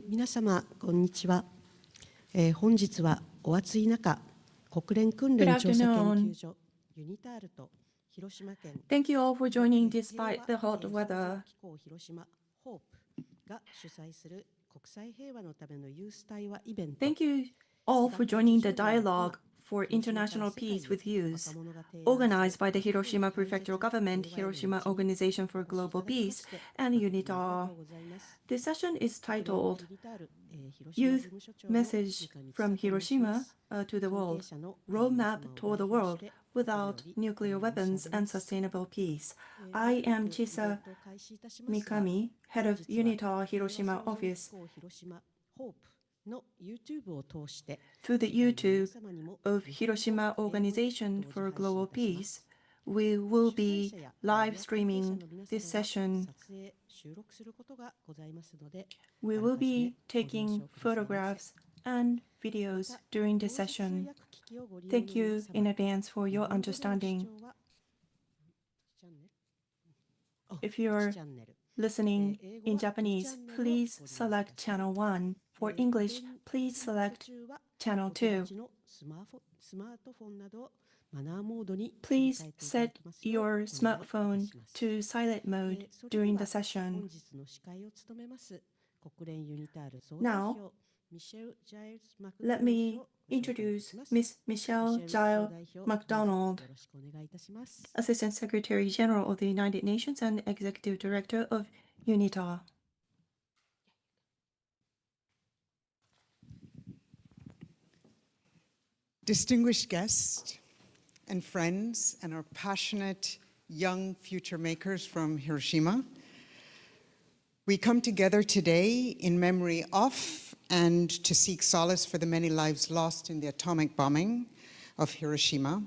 皆様こんにちは。本日はお暑い中、国連訓練調査研究所ユニタールと広島県 Thank you all for joining despite the hot weather. 気候広島ホープが主催する国際平和のためのユース対話イベント。 Thank you all for joining the dialogue for international peace with youth, organized by the Hiroshima Prefectural Government, Hiroshima Organization for Global Peace, and UNITAR. This session is titled Youth Message from Hiroshima to the World, Roadmap Toward a World Without Nuclear Weapons and Sustainable Peace. I am Chisa Mikami, head of UNITAR Hiroshima office. Through the YouTube of Hiroshima Organization for Global Peace, we will be live streaming this session. We will be taking photographs and videos during the session. Thank you in advance for your understanding. If you're listening in Japanese, please select channel 1. For English, please select channel 2. Please set your smartphone to silent mode during the session. Now, let me introduce Ms. Michelle Giles MacDonald, Assistant Secretary General of the United Nations and Executive Director of UNITAR. Distinguished guests and friends and our passionate young future makers from Hiroshima, we come together today in memory of and to seek solace for the many lives lost in the atomic bombing of Hiroshima.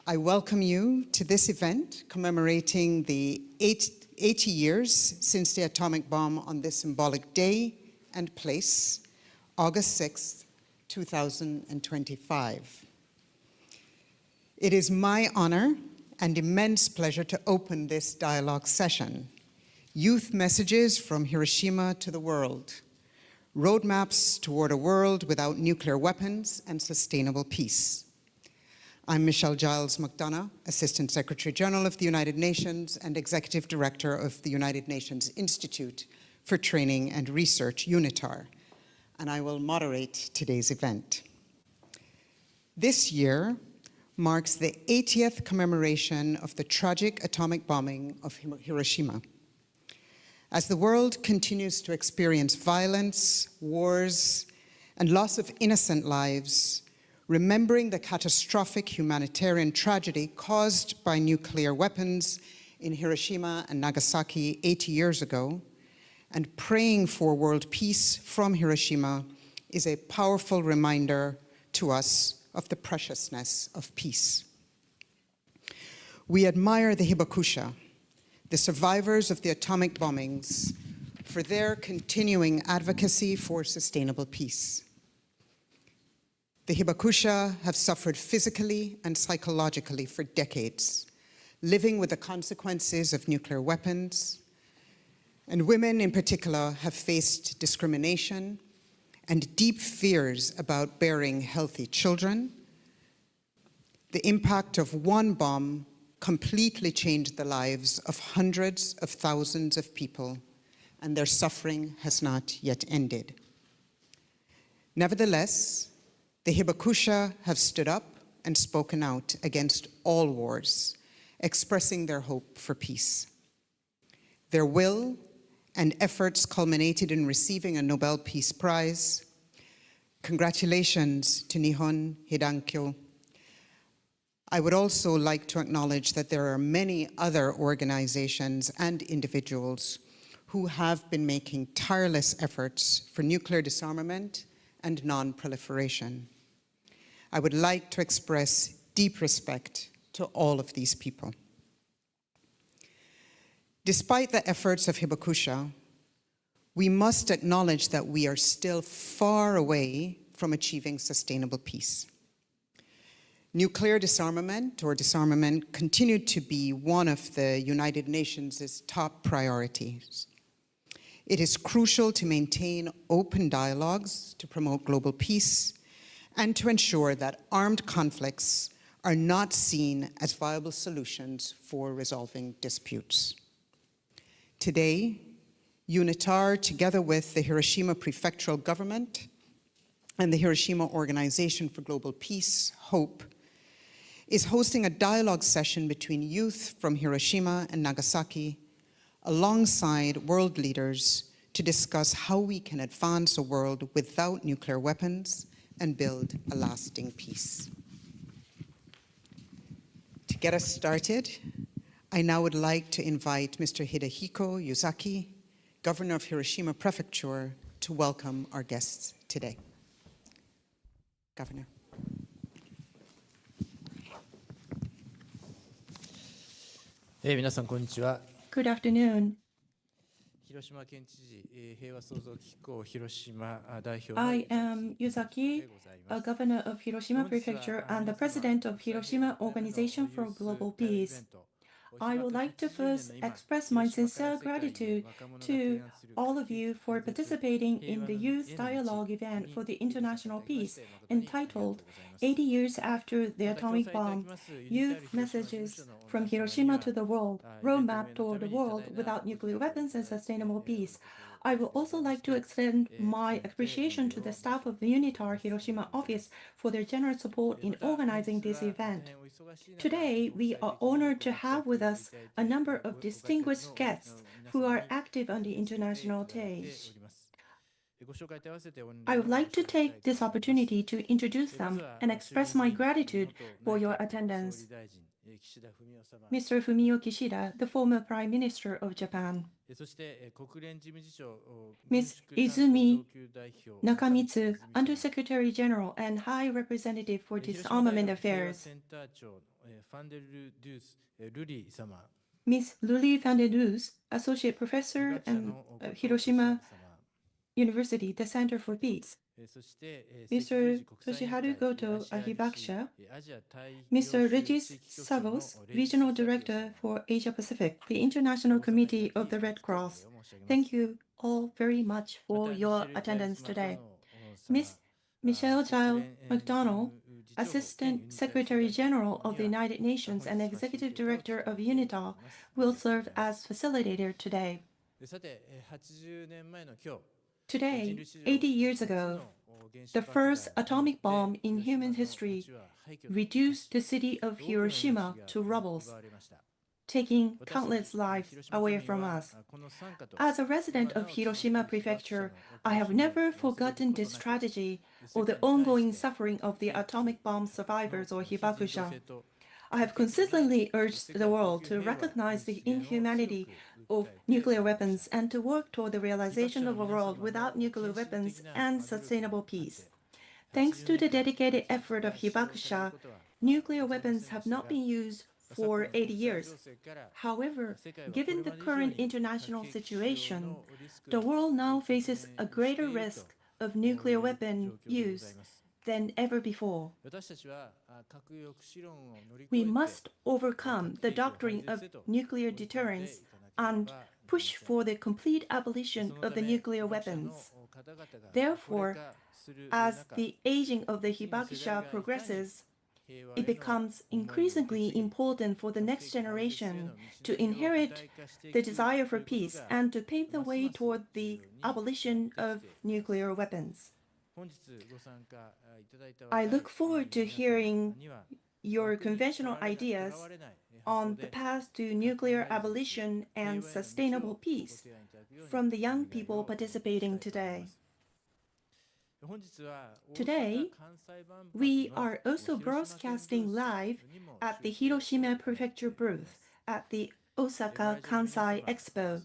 I welcome you to this event commemorating the 80 years since the atomic bomb on this symbolic day and place, August 6th, 2025. It is my honor and immense pleasure to open this dialogue session. Youth Messages from Hiroshima to the World, Roadmaps Toward a World Without Nuclear Weapons and Sustainable Peace. I'm Michelle Giles MacDonald, Assistant Secretary General of the United Nations and Executive Director of the United Nations Institute for Training and Research, UNITAR, and I will moderate today's event. This year marks the 80th commemoration of the tragic atomic bombing of Hiroshima. As the world continues to experience violence, wars, and loss of innocent lives, remembering the catastrophic humanitarian tragedy caused by nuclear weapons in Hiroshima and Nagasaki 80 years ago, and praying for world peace from Hiroshima is a powerful reminder to us of the preciousness of peace. We admire the Hibakusha, the survivors of the atomic bombings, for their continuing advocacy for sustainable peace. The Hibakusha have suffered physically and psychologically for decades, living with the consequences of nuclear weapons, and women in particular have faced discrimination and deep fears about bearing healthy children. The impact of one bomb completely changed the lives of hundreds of thousands of people, and their suffering has not yet ended. Nevertheless, the Hibakusha have stood up and spoken out against all wars, expressing their hope for peace. Their will and efforts culminated in receiving a Nobel Peace Prize. Congratulations to Nihon Hidankyo. I would also like to acknowledge that there are many other organizations and individuals who have been making tireless efforts for nuclear disarmament and non-proliferation. I would like to express deep respect to all of these people. Despite the efforts of Hibakusha, we must acknowledge that we are still far away from achieving sustainable peace. Nuclear disarmament or disarmament continued to be one of the United Nations' top priorities. It is crucial to maintain open dialogues to promote global peace and to ensure that armed conflicts are not seen as viable solutions for resolving disputes. Today, UNITAR, together with the Hiroshima Prefectural Government and the Hiroshima Organization for Global Peace, HOPE, is hosting a dialogue session between youth from Hiroshima and Nagasaki alongside world leaders to discuss how we can advance a world without nuclear weapons and build a lasting peace. To get us started, I now would like to invite Mr. Hidehiko Yuzaki, Governor of Hiroshima Prefecture, to welcome our guests today. Governor. 皆さんこんにちは。 Good afternoon. 広島県知事、平和創造機構広島代表の I am Yuzaki, a governor of Hiroshima Prefecture and the president of Hiroshima Organization for Global Peace. I would like to first express my sincere gratitude to all of you for participating in the Youth Dialogue event for the international peace entitled 80 Years After the Atomic Bomb, Youth Messages from Hiroshima to the World, Roadmap Toward a World Without Nuclear Weapons and Sustainable Peace. I would also like to extend my appreciation to the staff of the UNITAR Hiroshima office for their generous support in organizing this event. Today, we are honored to have with us a number of distinguished guests who are active on the international stage. I would like to take this opportunity to introduce them and express my gratitude for your attendance. Mr. Fumio Kishida, the former Prime Minister of Japan. Ms. Izumi Nakamitsu, Undersecretary General and High Representative for Disarmament Affairs. Ms. Luli van der Does, Associate Professor at Hiroshima University, the Center for Peace. Mr. Toshiharu Goto, a Hibakusha. Mr. Regis Savos, Regional Director for Asia Pacific, the International Committee of the Red Cross. Thank you all very much for your attendance today. Ms. Michelle Giles McDonald, Assistant Secretary General of the United Nations and Executive Director of UNITAR, will serve as facilitator today. Today, 80 years ago, the first atomic bomb in human history reduced the city of Hiroshima to rubble, taking countless lives away from us. As a resident of Hiroshima Prefecture, I have never forgotten this tragedy or the ongoing suffering of the atomic bomb survivors or hibakusha. I have consistently urged the world to recognize the inhumanity of nuclear weapons and to work toward the realization of a world without nuclear weapons and sustainable peace. Thanks to the dedicated effort of hibakusha, nuclear weapons have not been used for 80 years. However, given the current international situation, the world now faces a greater risk of nuclear weapon use than ever before. We must overcome the doctrine of nuclear deterrence and push for the complete abolition of the nuclear weapons. Therefore, as the aging of the hibakusha progresses, it becomes increasingly important for the next generation to inherit the desire for peace and to pave the way toward the abolition of nuclear weapons. I look forward to hearing your conventional ideas on the path to nuclear abolition and sustainable peace from the young people participating today. Today, we are also broadcasting live at the Hiroshima Prefecture booth at the Osaka Kansai Expo.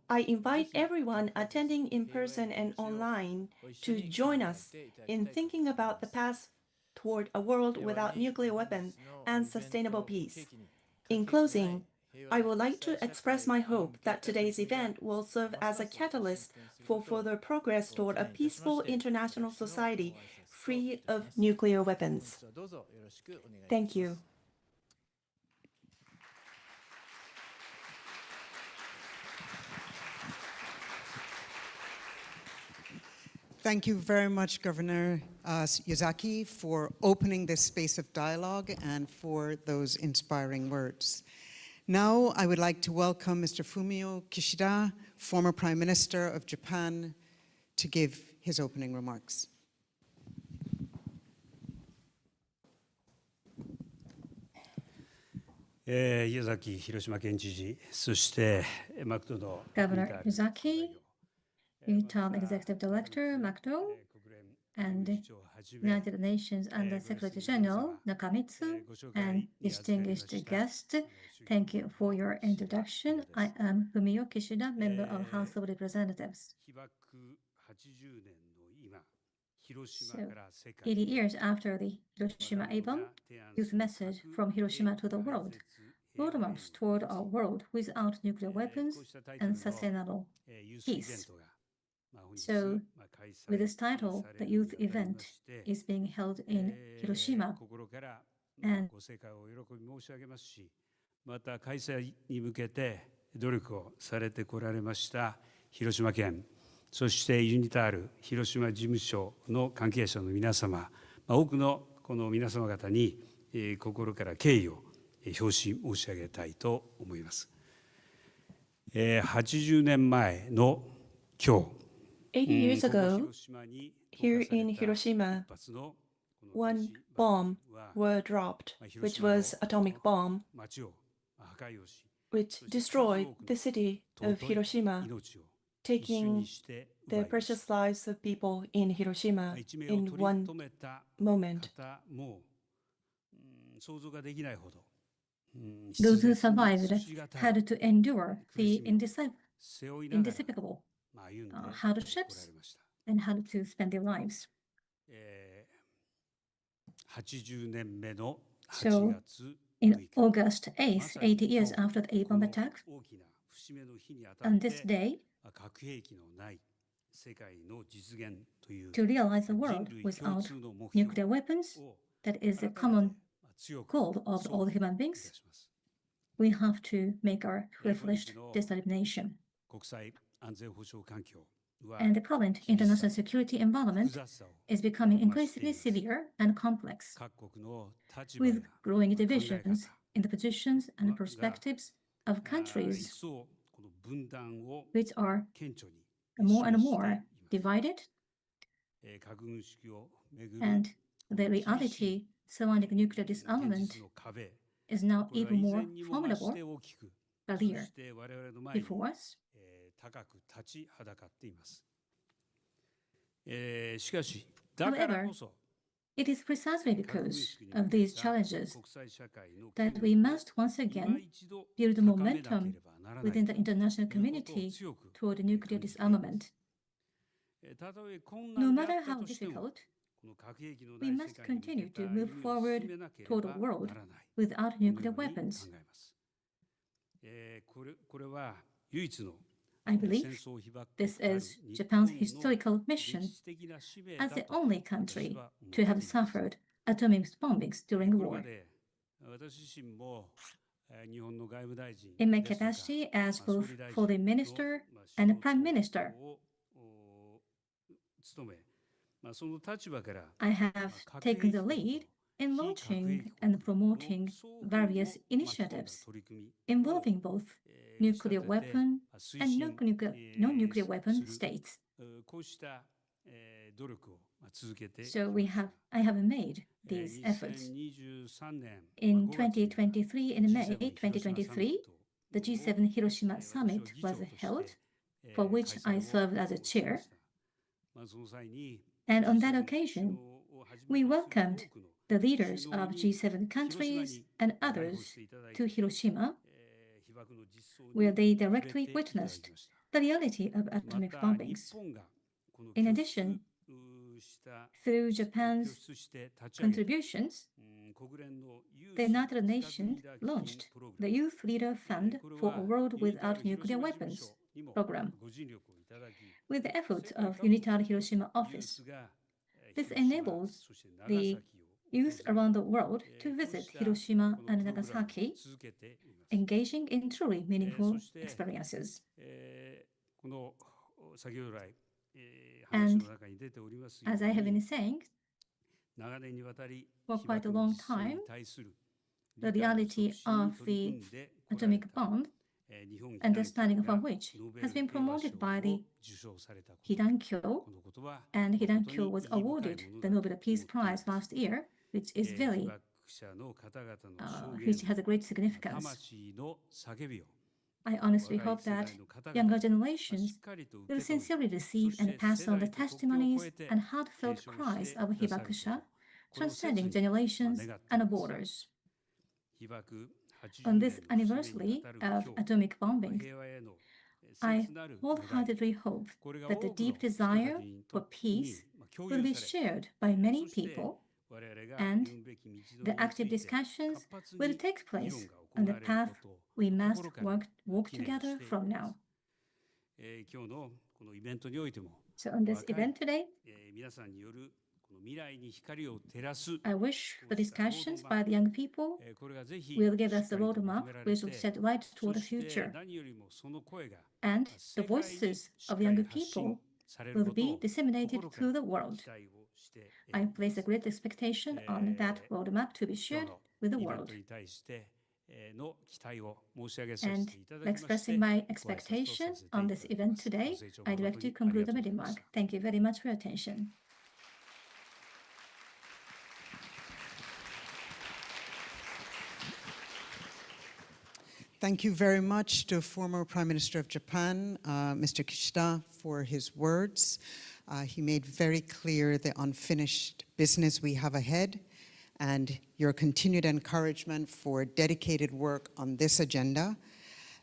I invite everyone attending in person and online to join us in thinking about the path toward a world without nuclear weapons and sustainable peace. In closing, I would like to express my hope that today's event will serve as a catalyst for further progress toward a peaceful international society free of nuclear weapons. Thank you. Thank you very much, Governor Yazaki, for opening this space of dialogue and for those inspiring words. Now, I would like to welcome Mr. Fumio Kishida, former Prime Minister of Japan, to give his opening remarks. Yazaki 広島県知事、そしてマクドの Governor Yazaki, Utah Executive Director Makto, and United Nations Under Secretary General Nakamitsu, and distinguished guests, thank you for your introduction. I am Fumio Kishida, member of House of Representatives. So, 80 years after the Hiroshima A-bomb, youth message from Hiroshima to the world, roadmaps toward a world without nuclear weapons and sustainable peace. So, with this title, the youth event is being held in Hiroshima, and また開催に向けて努力をされてこられました広島県、そしてユニタール広島事務所の関係者の皆様、多くのこの皆様方に心から敬意を表し申し上げたいと思います。80年前の今日、 80 years ago, here in Hiroshima, one bomb were dropped, which was atomic bomb, which destroyed the city of Hiroshima, taking the precious lives of people in Hiroshima in one moment. those who survived had to endure the indescribable hardships and had to spend their lives. So, in August 8th, 80 years after the A-bomb attack, on this day, to realize a world without nuclear weapons, that is a common goal of all human beings, we have to make our full-fledged determination. And the current international security environment is becoming increasingly severe and complex, with growing divisions in the positions and perspectives of countries which are more and more divided, and the reality surrounding nuclear disarmament is now even more formidable barrier before us. However, it is precisely because of these challenges that we must once again build momentum within the international community toward nuclear disarmament. No matter how difficult, we must continue to move forward toward a world without nuclear weapons. I believe this is Japan's historical mission as the only country to have suffered atomic bombings during war. In my capacity as both foreign minister and prime minister, I have taken the lead in launching and promoting various initiatives involving both nuclear weapon and non-nuclear weapon states. So I have made these efforts. In 2023, in May 2023, the G7 Hiroshima Summit was held, for which I served as a chair. And on that occasion, we welcomed the leaders of G7 countries and others to Hiroshima, where they directly witnessed the reality of atomic bombings. In addition, through Japan's contributions, the United Nations launched the Youth Leader Fund for a World Without Nuclear Weapons program with the efforts of Unitary Hiroshima office. This enables the youth around the world to visit Hiroshima and Nagasaki, engaging in truly meaningful experiences. And as I have been saying, for quite a long time, the reality of the atomic bomb, understanding of which has been promoted by the Hidankyo, and Hidankyo was awarded the Nobel Peace Prize last year, which is which has a great significance. I honestly hope that younger generations will sincerely receive and pass on the testimonies and heartfelt cries of Hibakusha, transcending generations and borders. On this anniversary of atomic bombing, I wholeheartedly hope that the deep desire for peace will be shared by many people, and the active discussions will take place on the path we must walk together from now. So on this event today, I wish the discussions by the young people will give us a roadmap which will shed light toward the future. And the voices of young people will be disseminated through the world. I place a great expectation on that roadmap to be shared with the world. And expressing my expectation on this event today, I'd like to conclude my remark. Thank you very much for your attention. Thank you very much to former Prime Minister of Japan, Mr. Kishida, for his words. He made very clear the unfinished business we have ahead and your continued encouragement for dedicated work on this agenda,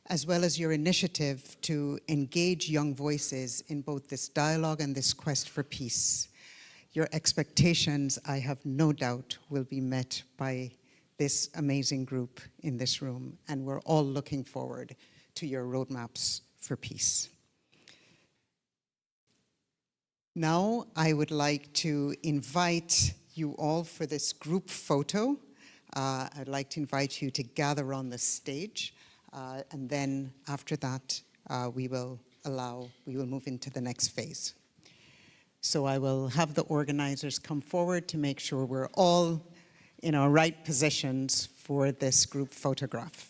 as well as your initiative to engage young voices in both this dialogue and this quest for peace. Your expectations, I have no doubt, will be met by this amazing group in this room, and we're all looking forward to your roadmaps for peace. Now, I would like to invite you all for this group photo. I'd like to invite you to gather on the stage, and then after that, we will move into the next phase. So I will have the organizers come forward to make sure we're all in our right positions for this group photograph.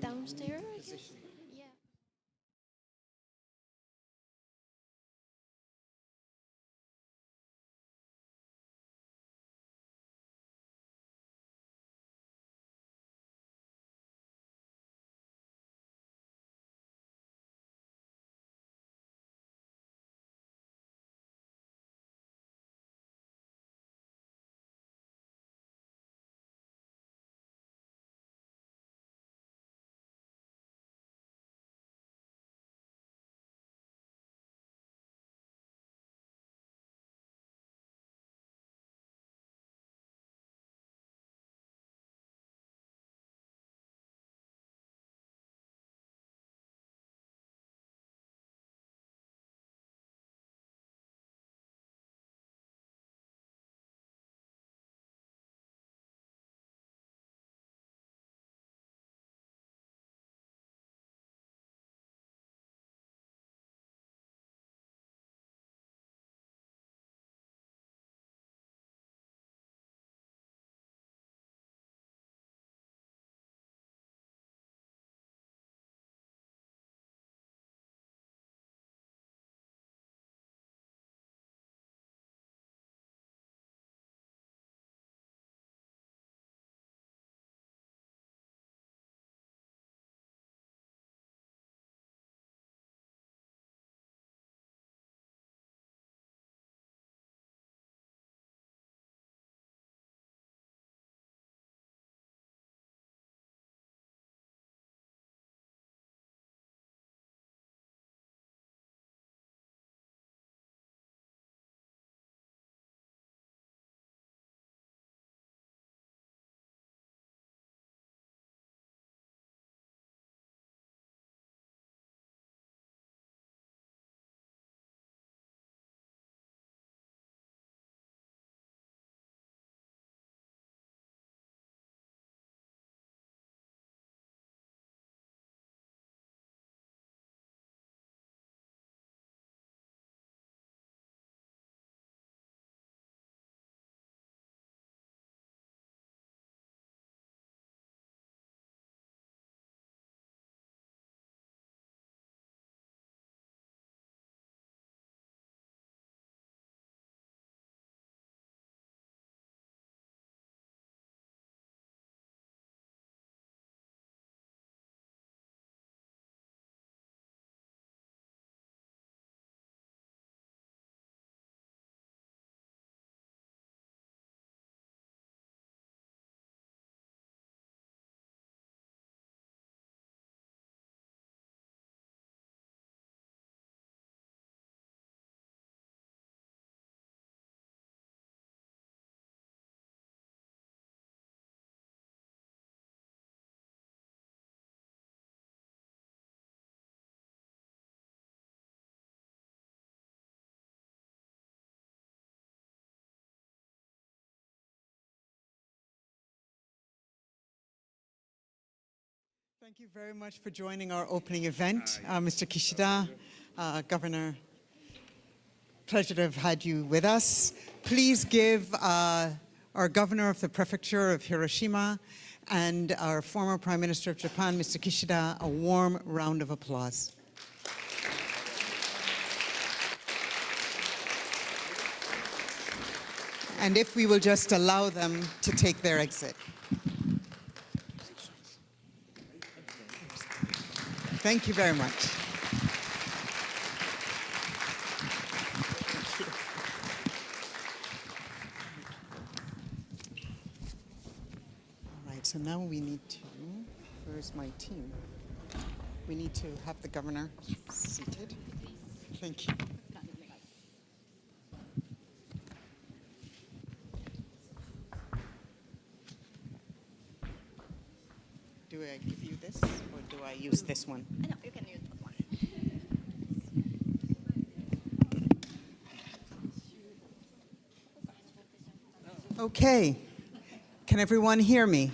Downstairs? Thank you very much for joining our opening event, Mr. Kishida, Governor. Pleasure to have had you with us. Please give our Governor of the Prefecture of Hiroshima and our former Prime Minister of Japan, Mr. Kishida, a warm round of applause. And if we will just allow them to take their exit. Thank you very much. All right, so now we need to, where's my team? We need to have the governor seated. Thank you. Do I give you this, or do I use this one? No, you can use that one. Okay. Can everyone hear me?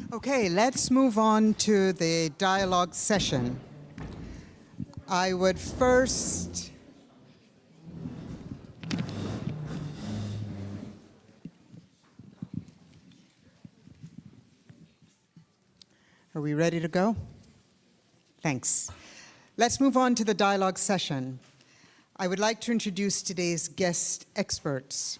Okay? Okay, let's move on to the dialogue session. I would first Are we ready to go? Thanks. Let's move on to the dialogue session. I would like to introduce today's guest experts.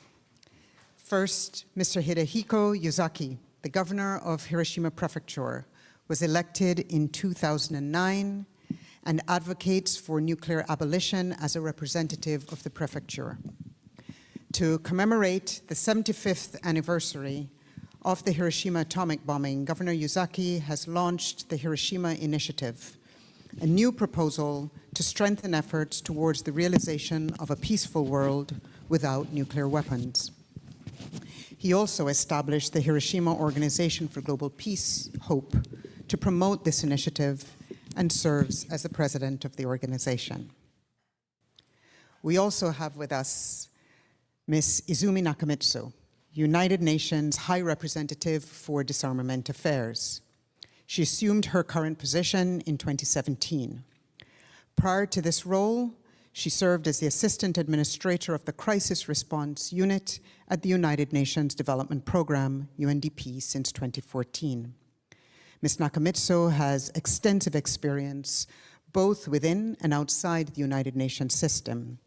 First, Mr. Hidehiko Yuzaki, the governor of Hiroshima Prefecture, was elected in 2009 and advocates for nuclear abolition as a representative of the prefecture. To commemorate the 75th anniversary of the Hiroshima atomic bombing, Governor Yuzaki has launched the Hiroshima Initiative, a new proposal to strengthen efforts towards the realization of a peaceful world without nuclear weapons. He also established the Hiroshima Organization for Global Peace, HOPE, to promote this initiative and serves as the president of the organization. We also have with us Ms. Izumi Nakamitsu, United Nations High Representative for Disarmament Affairs. She assumed her current position in 2017. Prior to this role, she served as the Assistant Administrator of the Crisis Response Unit at the United Nations Development Programme, UNDP, since 2014. Ms. Nakamitsu has extensive experience both within and outside the United Nations system,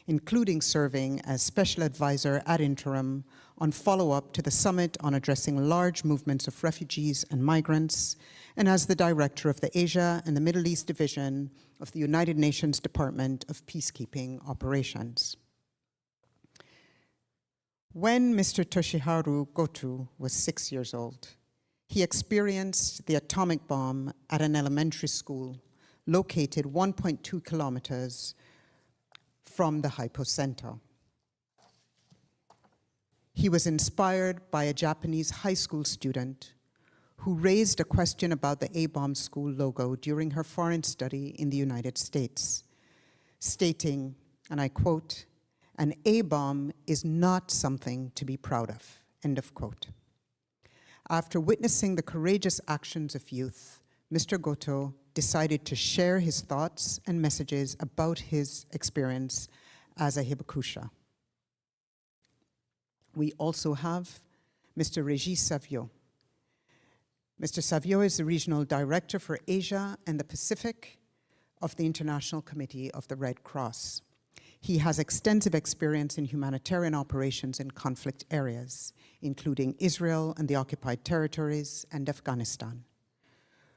including serving as Special Advisor ad interim on follow-up to the Summit on Addressing Large Movements of Refugees and Migrants, and as the Director of the Asia and the Middle East Division of the United Nations Department of Peacekeeping Operations. When Mr. Toshiharu Goto was 6 years old, he experienced the atomic bomb at an elementary school located 1.2 kilometers from the hypocenter. He was inspired by a Japanese high school student who raised a question about the A-bomb school logo during her foreign study in the United States, stating, and I quote, "An A-bomb is not something to be proud of," end of quote. After witnessing the courageous actions of youth, Mr. Goto decided to share his thoughts and messages about his experience as a hibakusha. We also have Mr. Régis Savio. Mr. Savio is the Regional Director for Asia and the Pacific of the International Committee of the Red Cross. He has extensive experience in humanitarian operations in conflict areas, including Israel and the occupied territories and Afghanistan.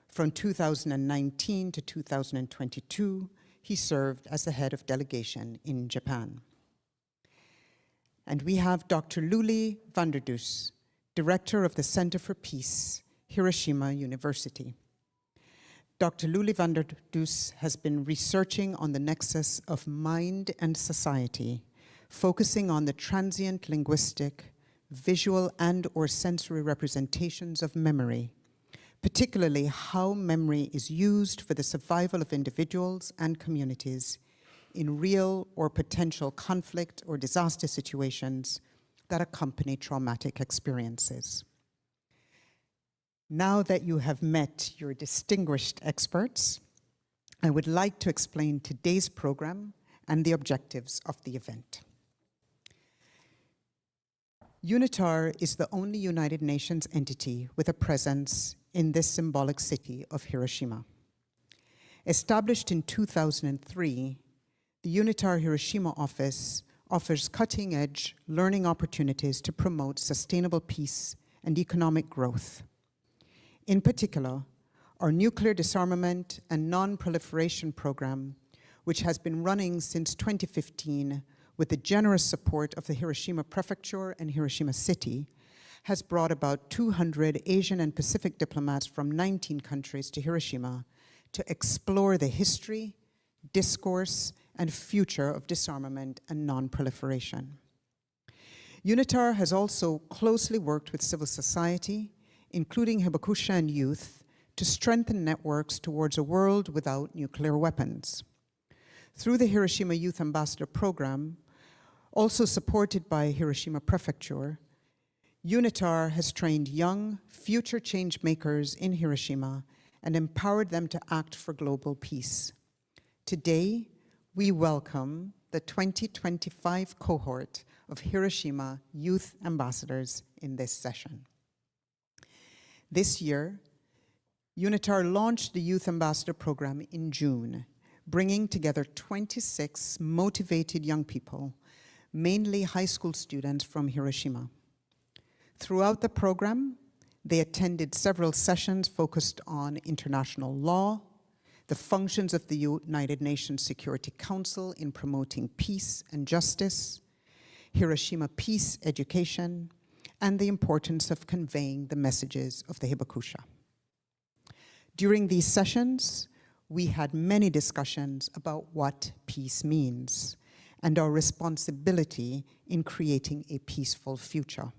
From 2019 to 2022, he served as the head of delegation in Japan. And we have Dr. Luli Vanderdoes, Director of the Center for Peace, Hiroshima University. Dr. Luli van der Does has been researching on the nexus of mind and society, focusing on the transient linguistic, visual and/or sensory representations of memory, particularly how memory is used for the survival of individuals and communities in real or potential conflict or disaster situations that accompany traumatic experiences. Now that you have met your distinguished experts, I would like to explain today's program and the objectives of the event. UNITAR is the only United Nations entity with a presence in this symbolic city of Hiroshima. Established in 2003, the UNITAR Hiroshima office offers cutting-edge learning opportunities to promote sustainable peace and economic growth. In particular, our nuclear disarmament and non-proliferation program, which has been running since 2015 with the generous support of the Hiroshima Prefecture and Hiroshima City, has brought about 200 Asian and Pacific diplomats from 19 countries to Hiroshima to explore the history, discourse, and future of disarmament and non-proliferation. UNITAR has also closely worked with civil society, including Hibakusha and youth, to strengthen networks towards a world without nuclear weapons. Through the Hiroshima Youth Ambassador Program, also supported by Hiroshima Prefecture, UNITAR has trained young, future change makers in Hiroshima and empowered them to act for global peace. Today, we welcome the 2025 cohort of Hiroshima Youth Ambassadors in this session. This year, UNITAR launched the Youth Ambassador Program in June, bringing together 26 motivated young people, mainly high school students from Hiroshima. Throughout the program, they attended several sessions focused on international law, the functions of the United Nations Security Council in promoting peace and justice, Hiroshima peace education, and the importance of conveying the messages of the Hibakusha. During these sessions, we had many discussions about what peace means and our responsibility in creating a peaceful future.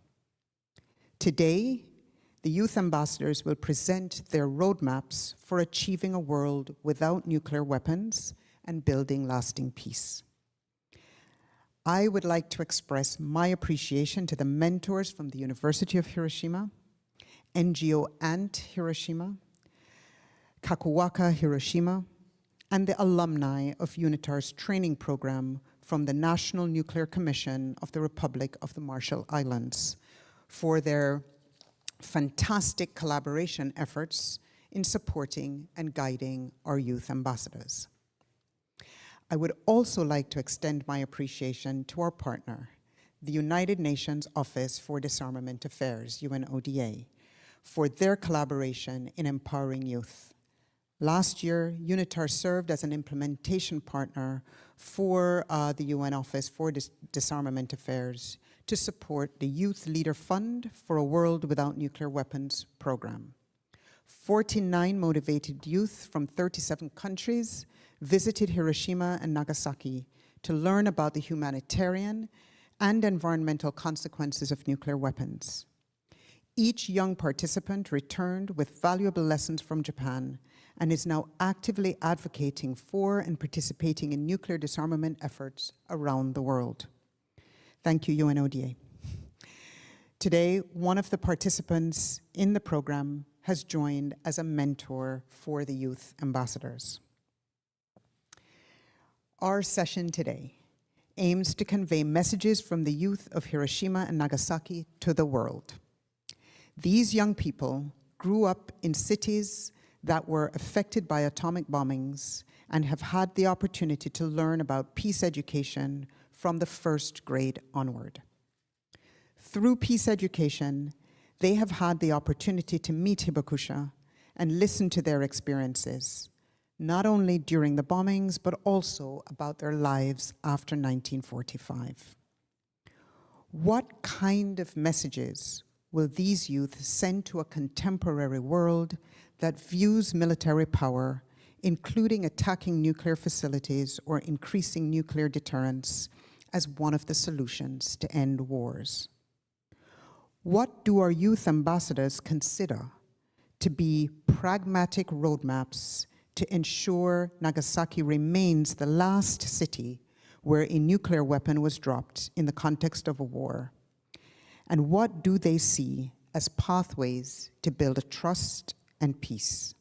Today, the youth ambassadors will present their roadmaps for achieving a world without nuclear weapons and building lasting peace. I would like to express my appreciation to the mentors from the University of Hiroshima, NGO Ant Hiroshima, Kakuwaka Hiroshima, and the alumni of UNITAR's training program from the National Nuclear Commission of the Republic of the Marshall Islands for their fantastic collaboration efforts in supporting and guiding our youth ambassadors. I would also like to extend my appreciation to our partner, the United Nations Office for Disarmament Affairs, UNODA, for their collaboration in empowering youth. Last year, UNITAR served as an implementation partner for the UN Office for Disarmament Affairs to support the Youth Leader Fund for a World Without Nuclear Weapons program. 49 motivated youth from 37 countries visited Hiroshima and Nagasaki to learn about the humanitarian and environmental consequences of nuclear weapons. Each young participant returned with valuable lessons from Japan and is now actively advocating for and participating in nuclear disarmament efforts around the world. Thank you, UNODA. Today, one of the participants in the program has joined as a mentor for the youth ambassadors. Our session today aims to convey messages from the youth of Hiroshima and Nagasaki to the world. These young people grew up in cities that were affected by atomic bombings and have had the opportunity to learn about peace education from the first grade onward. Through peace education, they have had the opportunity to meet Hibakusha and listen to their experiences, not only during the bombings, but also about their lives after 1945. What kind of messages will these youth send to a contemporary world that views military power, including attacking nuclear facilities or increasing nuclear deterrence, as one of the solutions to end wars? What do our youth ambassadors consider to be pragmatic roadmaps to ensure Nagasaki remains the last city where a nuclear weapon was dropped in the context of a war? And what do they see as pathways to build a trust and peace?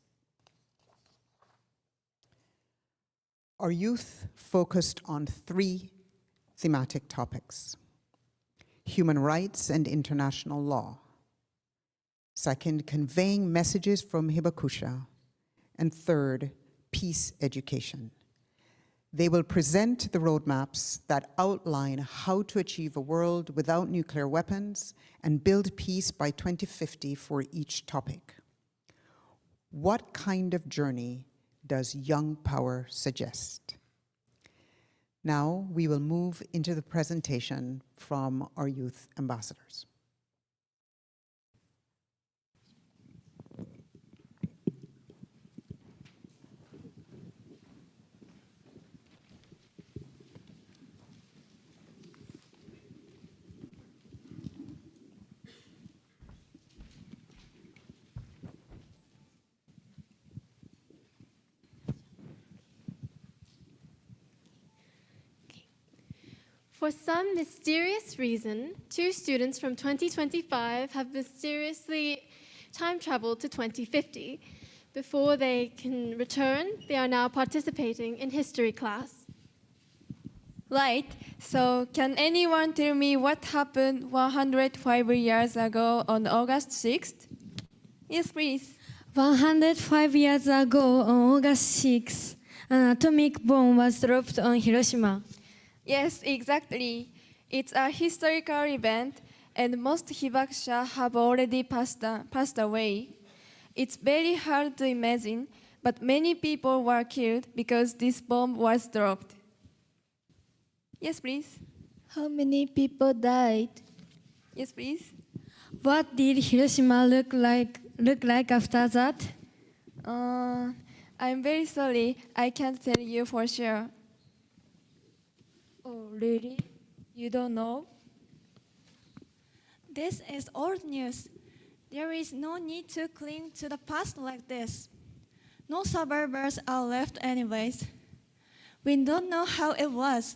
Our youth focused on 3 thematic topics: human rights and international law. Second, conveying messages from Hibakusha. And third, peace education. They will present the roadmaps that outline how to achieve a world without nuclear weapons and build peace by 2050 for each topic. What kind of journey does Young Power suggest? Now we will move into the presentation from our youth ambassadors. For some mysterious reason, 2 students from 2025 have mysteriously time traveled to 2050. Before they can return, they are now participating in history class. Right. So can anyone tell me what happened 105 years ago on August 6th? Yes, please. 105 years ago on August 6th, an atomic bomb was dropped on Hiroshima. Yes, exactly. It's a historical event, and most Hibakusha have already passed away. It's very hard to imagine, but many people were killed because this bomb was dropped. Yes, please. How many people died? Yes, please. What did Hiroshima look like after that? I'm very sorry. I can't tell you for sure. Oh, really? You don't know? This is old news. There is no need to cling to the past like this. No survivors are left anyways. We don't know how it was.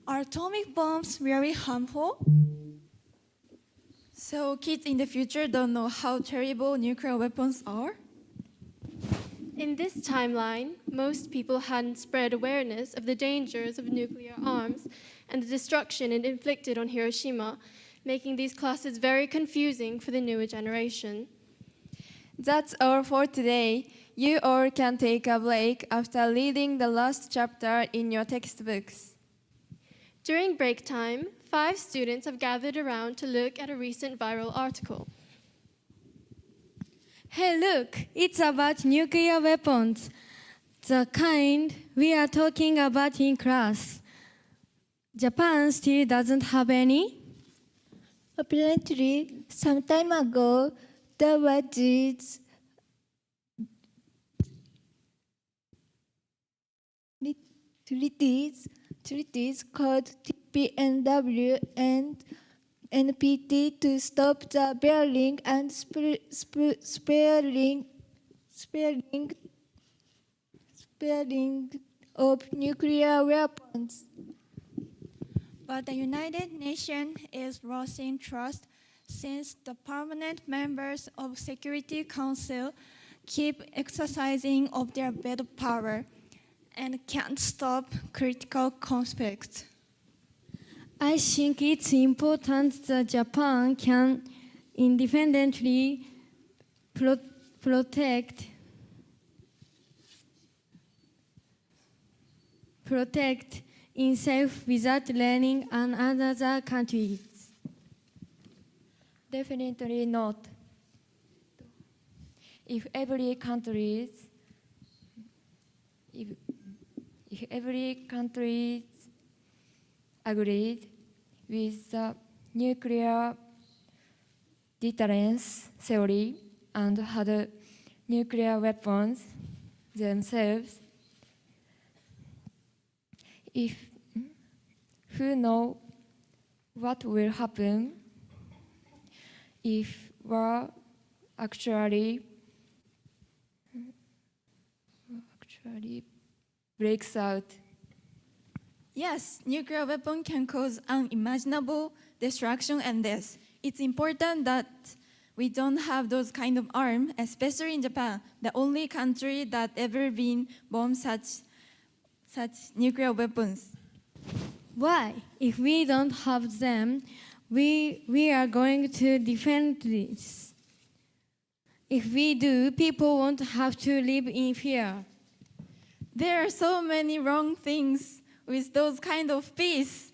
Are atomic bombs very harmful? So kids in the future don't know how terrible nuclear weapons are? In this timeline, most people hadn't spread awareness of the dangers of nuclear arms and the destruction it inflicted on Hiroshima, making these classes very confusing for the newer generation. That's all for today. You all can take a break after reading the last chapter in your textbooks. During break time, 5 students have gathered around to look at a recent viral article. Hey, look, it's about nuclear weapons, the kind we are talking about in class. Japan still doesn't have any? Apparently, some time ago, there were these treaties called TPNW and NPT to stop the bearing and sparing of nuclear weapons. But the United Nations is losing trust since the permanent members of Security Council keep exercising of their veto power and can't stop critical conflicts. I think it's important that Japan can independently protect itself without relying on other countries. Definitely not. If every country agreed with the nuclear deterrence theory and had nuclear weapons themselves, if who know what will happen if war actually breaks out. Yes, nuclear weapon can cause unimaginable destruction and death. It's important that we don't have those kind of arms, especially in Japan, the only country that ever been bombed such nuclear weapons. Why? If we don't have them, we are going to defend this. If we do, people won't have to live in fear. There are so many wrong things with those kind of peace.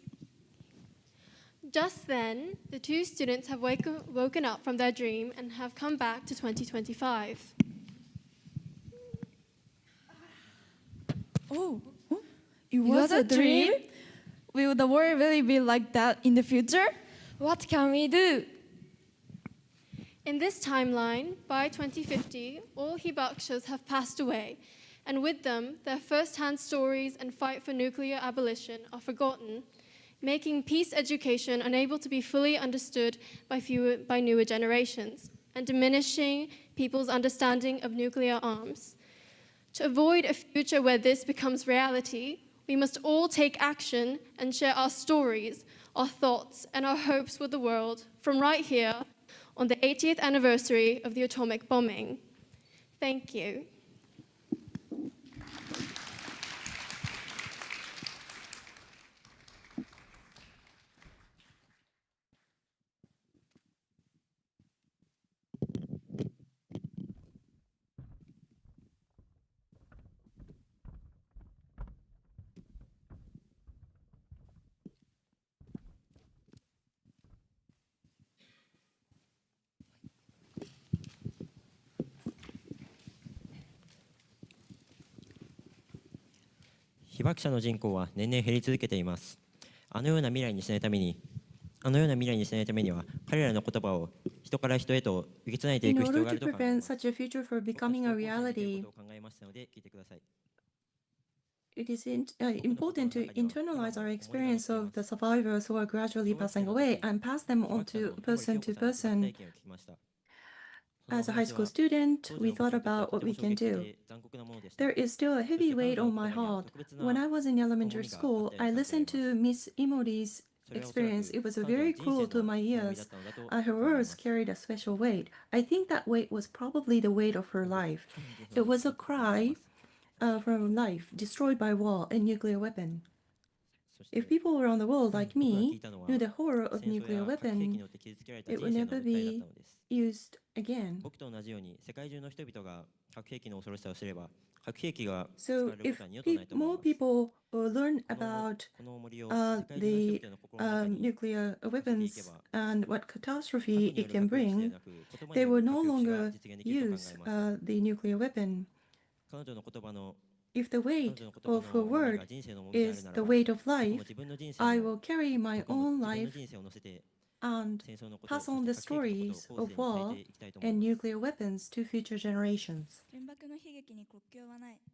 Just then, the two students have woken up from their dream and have come back to 2025. Oh, it was a dream? Will the world really be like that in the future? What can we do? In this timeline, by 2050, all hibakshas have passed away, and with them, their first-hand stories and fight for nuclear abolition are forgotten, making peace education unable to be fully understood by newer generations, and diminishing people's understanding of nuclear arms. To avoid a future where this becomes reality, we must all take action and share our stories, our thoughts, and our hopes with the world from right here on the 80th anniversary of the atomic bombing. Thank you.被爆者の人口は年々減り続けています。あのような未来にしないためには彼らの言葉を人から人へと受け継いでいく必要があると考えます。such a future for becoming a reality, it is important to internalize our experience of the survivors who are gradually passing away and pass them on to person. As a high school student, we thought about what we can do. There is still a heavy weight on my heart. When I was in elementary school, I listened to Miss Imori's experience. It was very cruel to my ears, and her words carried a special weight. I think that weight was probably the weight of her life. It was a cry from life destroyed by war and nuclear weapon. If people around the world like me knew the horror of nuclear weapon, it would never be used again. So if more people learn about the nuclear weapons and what catastrophe it can bring, they will no longer use the nuclear weapon. If the weight of her word is the weight of life, I will carry my own life and pass on the stories of war and nuclear weapons to future generations.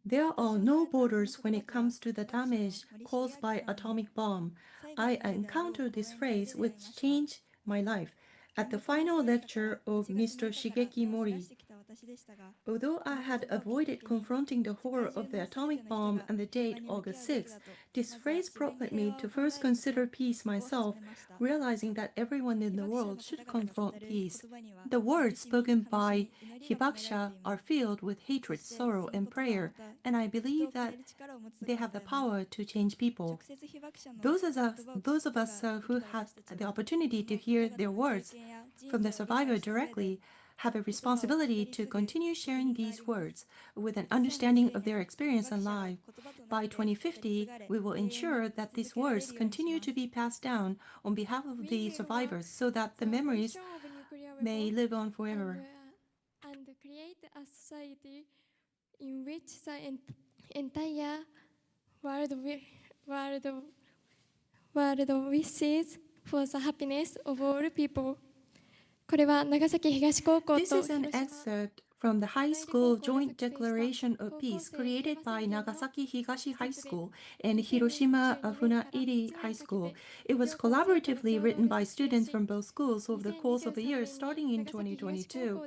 There are no borders when it comes to the damage caused by atomic bomb. I encountered this phrase which changed my life at the final lecture of Mr. Shigeki Mori. Although I had avoided confronting the horror of the atomic bomb and the date August 6th, this phrase prompted me to first consider peace myself, realizing that everyone in the world should confront peace. The words spoken by hibakusha are filled with hatred, sorrow, and prayer, and I believe that they have the power to change people. Those of us who had the opportunity to hear their words from the survivor directly have a responsibility to continue sharing these words with an understanding of their experience and life. By 2050, we will ensure that these words continue to be passed down on behalf of the survivors so that the memories may live on forever. And create a society in which the entire world wishes for the happiness of all people. これは長崎東高校と This is an excerpt from the High School Joint Declaration of Peace created by Nagasaki Higashi High School and Hiroshima Funairi High School. It was collaboratively written by students from both schools over the course of a year starting in 2022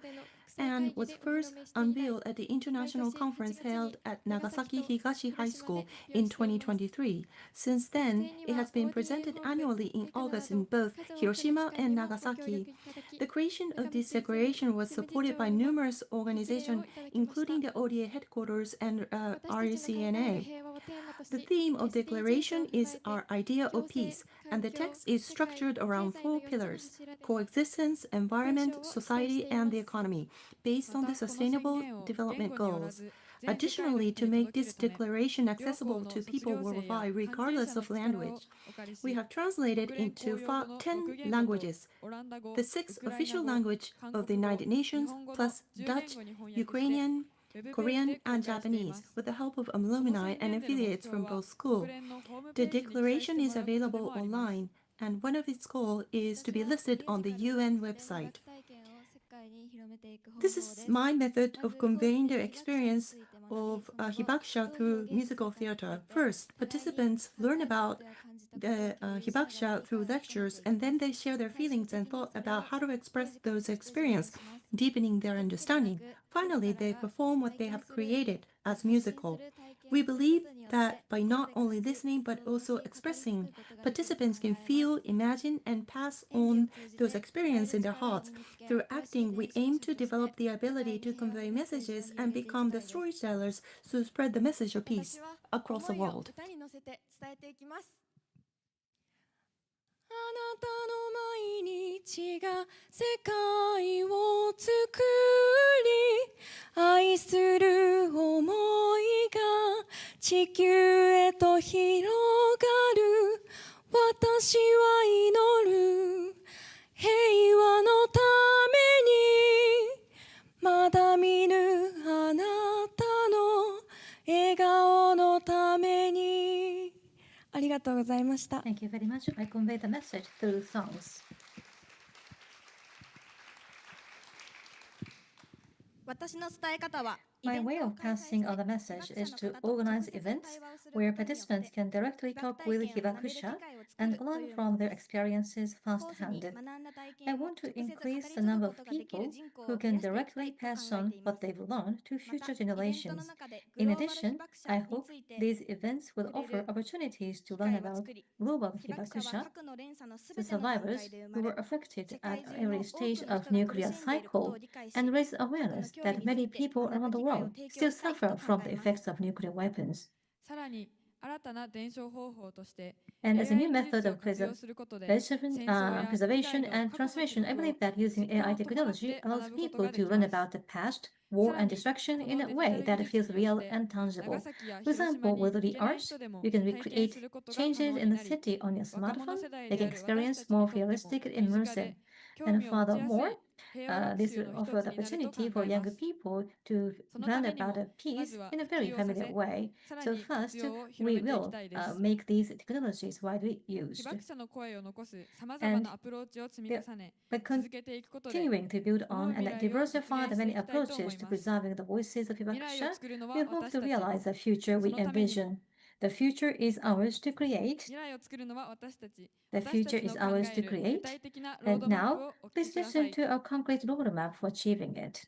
and was first unveiled at the international conference held at Nagasaki Higashi High School in 2023. Since then, it has been presented annually in August in both Hiroshima and Nagasaki. The creation of this declaration was supported by numerous organizations, including the ODA headquarters and RUCNA. The theme of the declaration is our idea of peace, and the text is structured around 4 pillars: coexistence, environment, society, and the economy, based on the Sustainable Development Goals. Additionally, to make this declaration accessible to people worldwide, regardless of language, we have translated into 10 languages, the 6th official language of the United Nations, plus Dutch, Ukrainian, Korean, and Japanese, with the help of alumni and affiliates from both schools. The declaration is available online, and one of its goals is to be listed on the UN website. This is my method of conveying the experience of hibakusha through musical theater. First, participants learn about the hibakusha through lectures, and then they share their feelings and thoughts about how to express those experiences, deepening their understanding. Finally, they perform what they have created as musical. We believe that by not only listening but also expressing, participants can feel, imagine, and pass on those experiences in their hearts. Through acting, we aim to develop the ability to convey messages and become the storytellers to spread the message of peace across the world. あなたの毎日が世界を作り、愛する想いが地球へと広がる。私は祈る平和のために、まだ見ぬあなたの笑顔のために。ありがとうございました。 Thank you very much. I convey the message through songs. 私の伝え方は My way of passing on the message is to organize events where participants can directly talk with hibakusha and learn from their experiences firsthand. I want to increase the number of people who can directly pass on what they've learned to future generations. In addition, I hope these events will offer opportunities to learn about global hibakusha, the survivors who were affected at every stage of nuclear cycle, and raise awareness that many people around the world still suffer from the effects of nuclear weapons. And as a new method of preservation and transmission, I believe that using AI technology allows people to learn about the past, war, and destruction in a way that feels real and tangible. For example, with the arts, you can recreate changes in the city on your smartphone, making experience more realistic and immersive. And furthermore, this will offer the opportunity for younger people to learn about peace in a very familiar way. So first, we will make these technologies widely used. And by continuing to build on and diversify the many approaches to preserving the voices of hibakusha, we hope to realize the future we envision. The future is ours to create. The future is ours to create. And now, please listen to our concrete roadmap for achieving it.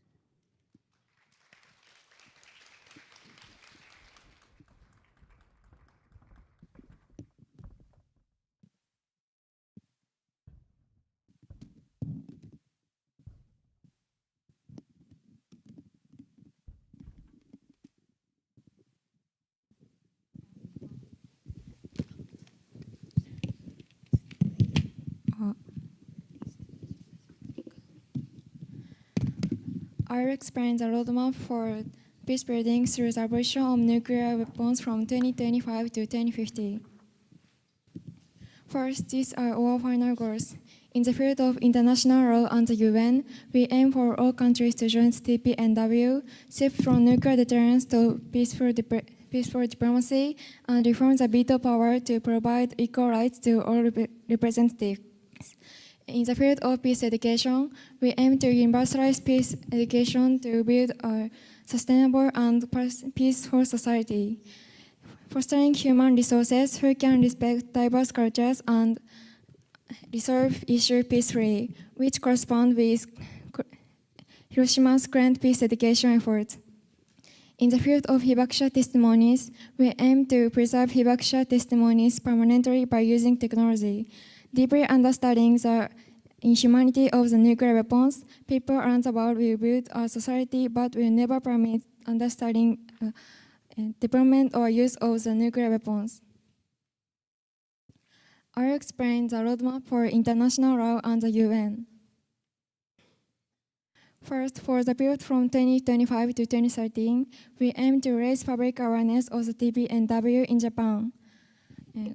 I'll explain the roadmap for peace building through the abolition of nuclear weapons from 2025 to 2050. First, these are our final goals. In the field of international law and the UN, we aim for all countries to join CPNW, shift from nuclear deterrence to peaceful diplomacy, and reform the veto power to provide equal rights to all representatives. In the field of peace education, we aim to universalize peace education to build a sustainable and peaceful society, fostering human resources who can respect diverse cultures and resolve issues peacefully, which correspond with Hiroshima's current peace education efforts. In the field of hibakusha testimonies, we aim to preserve hibakusha testimonies permanently by using technology. Deeply understanding the inhumanity of the nuclear weapons, people around the world will build a society but will never permit understanding development or use of the nuclear weapons. I'll explain the roadmap for international law and the UN. First, for the period from 2025 to 2013, we aim to raise public awareness of the TPNW in Japan,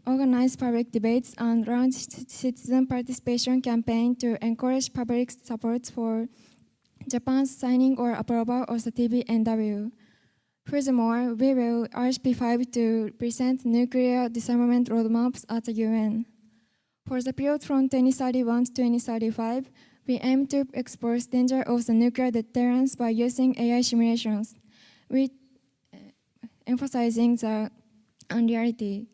organize public debates, and launch citizen participation campaign to encourage public support for Japan's signing or approval of the TPNW. Furthermore, we will urge P5 to present nuclear disarmament roadmaps at the UN. For the period from 2031 to 2035, we aim to expose danger of the nuclear deterrence by using AI simulations, with emphasizing the unreality.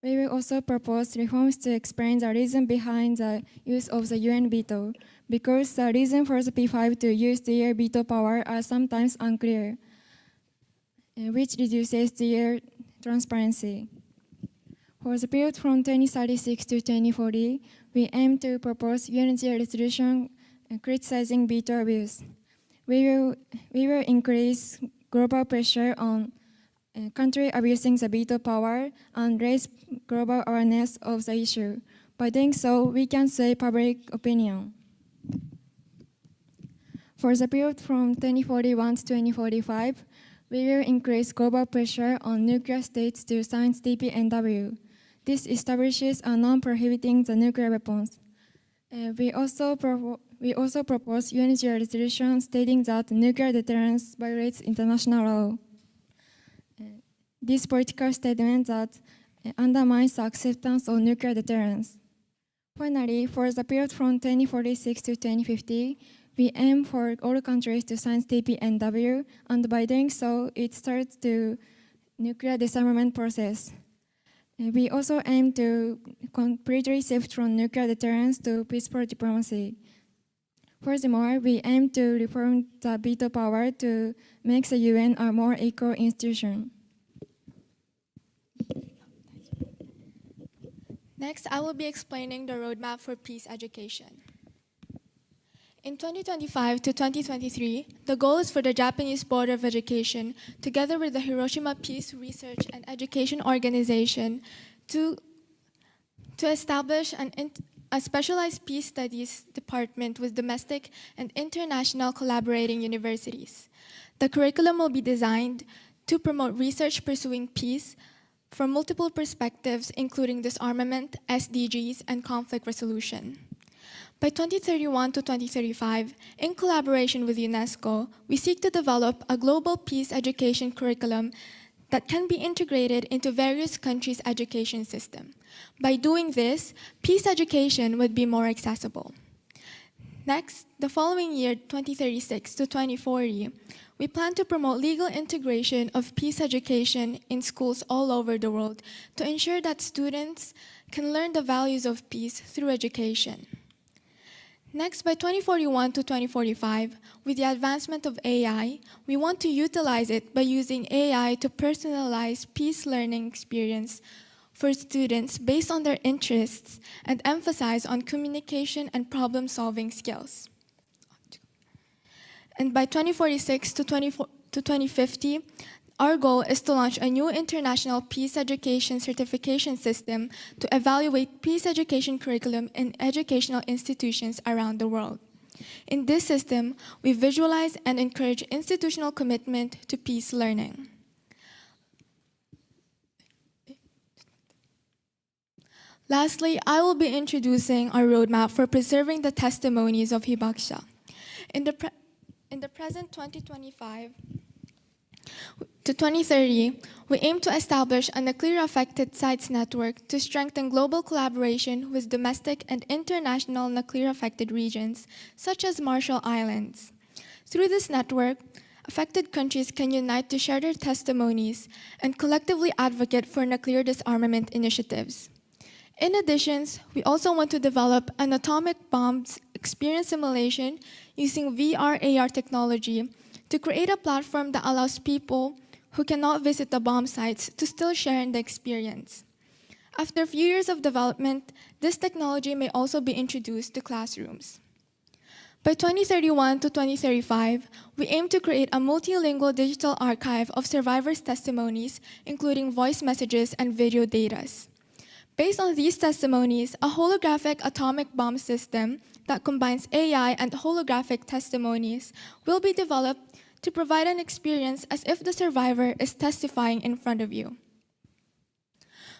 We will also propose reforms to explain the reason behind the use of the UN veto, because the reason for the P5 to use their veto power are sometimes unclear, which reduces their transparency. For the period from 2036 to 2040, we aim to propose UNGA resolution criticizing veto abuse. We will increase global pressure on countries abusing the veto power and raise global awareness of the issue. By doing so, we can sway public opinion. For the period from 2041 to 2045, we will increase global pressure on nuclear states to sign TPNW. This establishes a non-prohibiting the nuclear weapons. We also propose UNGA resolution stating that nuclear deterrence violates international law. This political statement that undermines the acceptance of nuclear deterrence. Finally, for the period from 2046 to 2050, we aim for all countries to sign TPNW, and by doing so, it starts the nuclear disarmament process. We also aim to completely shift from nuclear deterrence to peaceful diplomacy. Furthermore, we aim to reform the veto power to make the UN a more equal institution. Next, I will be explaining the roadmap for peace education. In 2025 to 2023, the goal is for the Japanese Board of Education, together with the Hiroshima Peace Research and Education Organization, to establish a specialized peace studies department with domestic and international collaborating universities. The curriculum will be designed to promote research pursuing peace from multiple perspectives, including disarmament, SDGs, and conflict resolution. By 2031 to 2035, in collaboration with UNESCO, we seek to develop a global peace education curriculum that can be integrated into various countries' education system. By doing this, peace education would be more accessible. Next, the following year, 2036 to 2040, we plan to promote legal integration of peace education in schools all over the world to ensure that students can learn the values of peace through education. Next, by 2041 to 2045, with the advancement of AI, we want to utilize it by using AI to personalize peace learning experience for students based on their interests and emphasize on communication and problem-solving skills. And by 2046 to 2050, our goal is to launch a new international peace education certification system to evaluate peace education curriculum in educational institutions around the world. In this system, we visualize and encourage institutional commitment to peace learning. Lastly, I will be introducing our roadmap for preserving the testimonies of hibakusha. In the present 2025, to 2030, we aim to establish a nuclear-affected sites network to strengthen global collaboration with domestic and international nuclear-affected regions, such as Marshall Islands. Through this network, affected countries can unite to share their testimonies and collectively advocate for nuclear disarmament initiatives. In addition, we also want to develop an atomic bombs experience simulation using VR/AR technology to create a platform that allows people who cannot visit the bomb sites to still share in the experience. After a few years of development, this technology may also be introduced to classrooms. By 2031 to 2035, we aim to create a multilingual digital archive of survivors' testimonies, including voice messages and video data. Based on these testimonies, a holographic atomic bomb system that combines AI and holographic testimonies will be developed to provide an experience as if the survivor is testifying in front of you.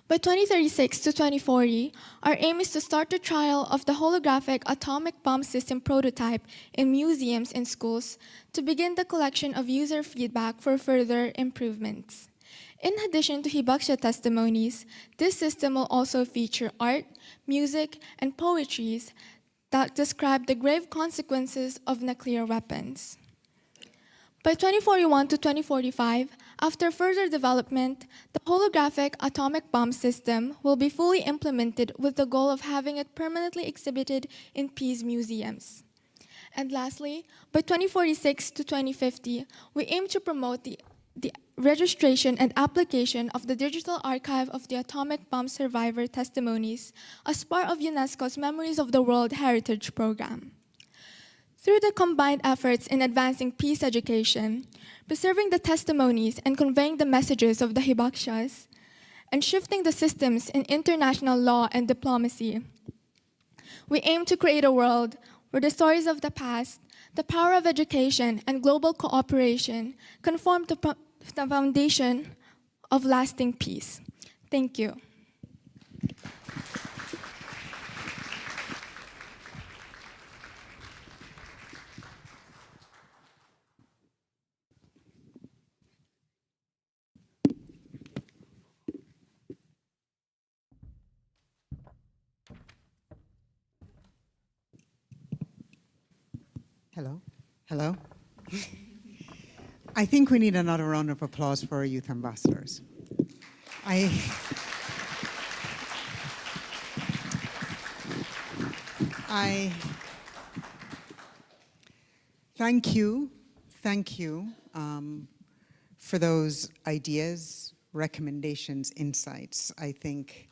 By 2036 to 2040, our aim is to start the trial of the holographic atomic bomb system prototype in museums and schools to begin the collection of user feedback for further improvements. In addition to hibakusha testimonies, this system will also feature art, music, and poetries that describe the grave consequences of nuclear weapons. By 2041 to 2045, after further development, the holographic atomic bomb system will be fully implemented with the goal of having it permanently exhibited in peace museums. And lastly, by 2046 to 2050, we aim to promote the registration and application of the digital archive of the atomic bomb survivor testimonies as part of UNESCO's Memories of the World Heritage Program. Through the combined efforts in advancing peace education, preserving the testimonies and conveying the messages of the hibakshas, and shifting the systems in international law and diplomacy, we aim to create a world where the stories of the past, the power of education, and global cooperation can form the foundation of lasting peace. Thank you. Hello? Hello? I think we need another round of applause for our youth ambassadors. I thank you for those ideas, recommendations, insights. I think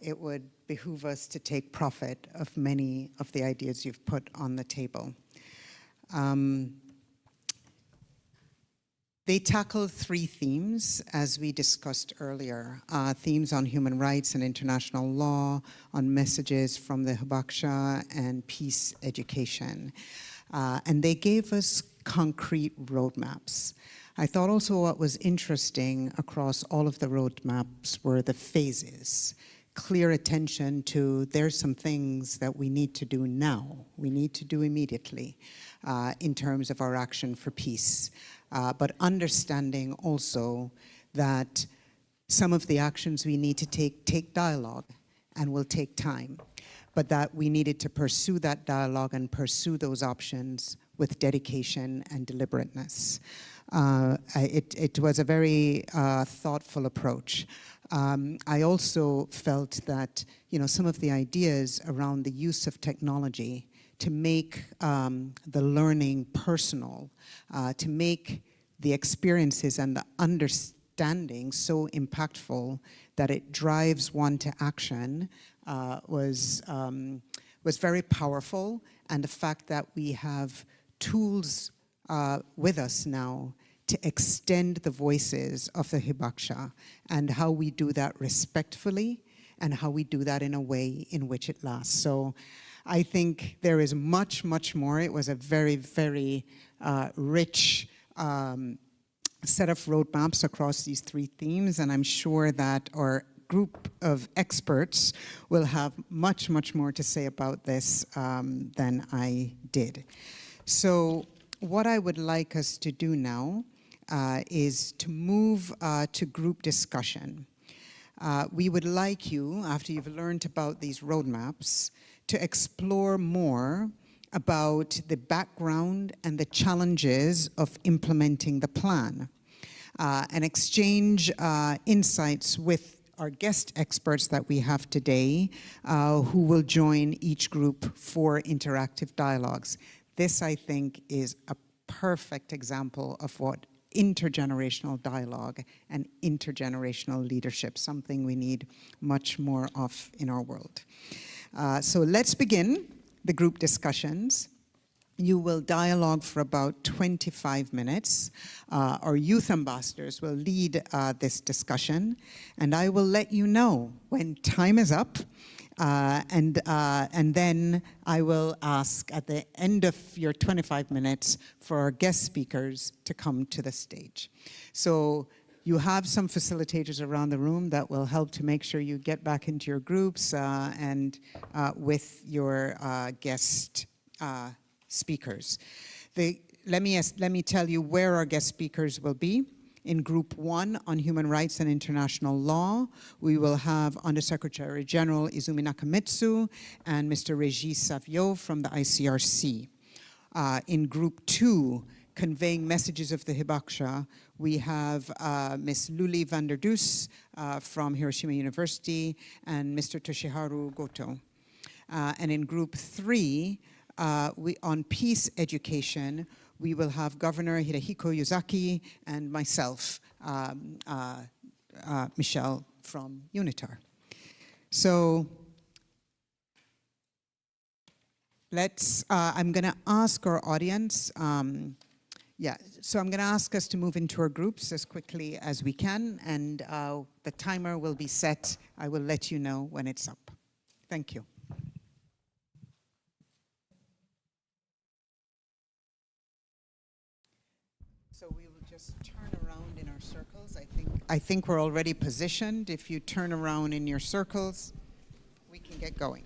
it would behoove us to take profit of many of the ideas you've put on the table. They tackle three themes, as we discussed earlier, themes on human rights and international law, on messages from the hibakusha, and peace education. And they gave us concrete roadmaps. I thought also what was interesting across all of the roadmaps were the phases. Clear attention to there's some things that we need to do now, we need to do immediately in terms of our action for peace. But understanding also that some of the actions we need to take dialogue and will take time, but that we needed to pursue that dialogue and pursue those options with dedication and deliberateness. It was a very thoughtful approach. I also felt that, some of the ideas around the use of technology to make the learning personal, to make the experiences and the understanding so impactful that it drives one to action was very powerful. And the fact that we have tools with us now to extend the voices of the hibakusha, and how we do that respectfully and how we do that in a way in which it lasts. So I think there is much, much more. It was a very, very rich set of roadmaps across these three themes, and I'm sure that our group of experts will have much, much more to say about this than I did. So what I would like us to do now is to move to group discussion. We would like you, after you've learned about these roadmaps, to explore more about the background and the challenges of implementing the plan, and exchange insights with our guest experts that we have today, who will join each group for interactive dialogues. This, I think, is a perfect example of what intergenerational dialogue and intergenerational leadership, something we need much more of in our world. So let's begin the group discussions. You will dialogue for about 25 minutes. Our youth ambassadors will lead this discussion, and I will let you know when time is up, and then I will ask at the end of your 25 minutes for our guest speakers to come to the stage. So you have some facilitators around the room that will help to make sure you get back into your groups and with your guest speakers. Let me tell you where our guest speakers will be. In Group 1 on Human Rights and International Law, we will have Undersecretary General Izumi Nakamitsu and Mr. Régis Savio from the ICRC. In Group 2, conveying messages of the Hibakusha, we have Ms. Luli van der Does from Hiroshima University and Mr. Toshiharu Goto. And in Group 3, on peace education, we will have Governor Hidehiko Yuzaki and myself, Michelle from UNITAR. So I'm going to ask our audience, I'm going to ask us to move into our groups as quickly as we can, and the timer will be set. I will let you know when it's up. Thank you. So we will just turn around in our circles. I think we're already positioned. If you turn around in your circles, we can get going.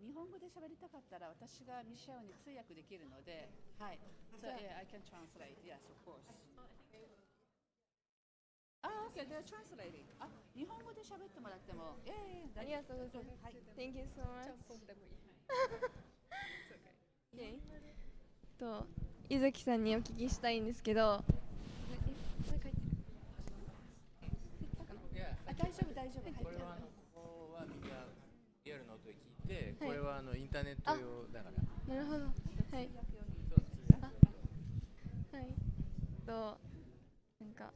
日本語で喋りたかったら私がミシェルに通訳できるので、はい。So yeah, I can translate. Yes, of course. Okay, they're translating. 日本語で喋ってもらっても、ありがとうございます。Thank you so much. 伊崎さんにお聞きしたいんですけど、大丈夫大丈夫。これはここはみんなリアルの音で聞いて、これはインターネット用だから。なるほど。はい。はい。なんか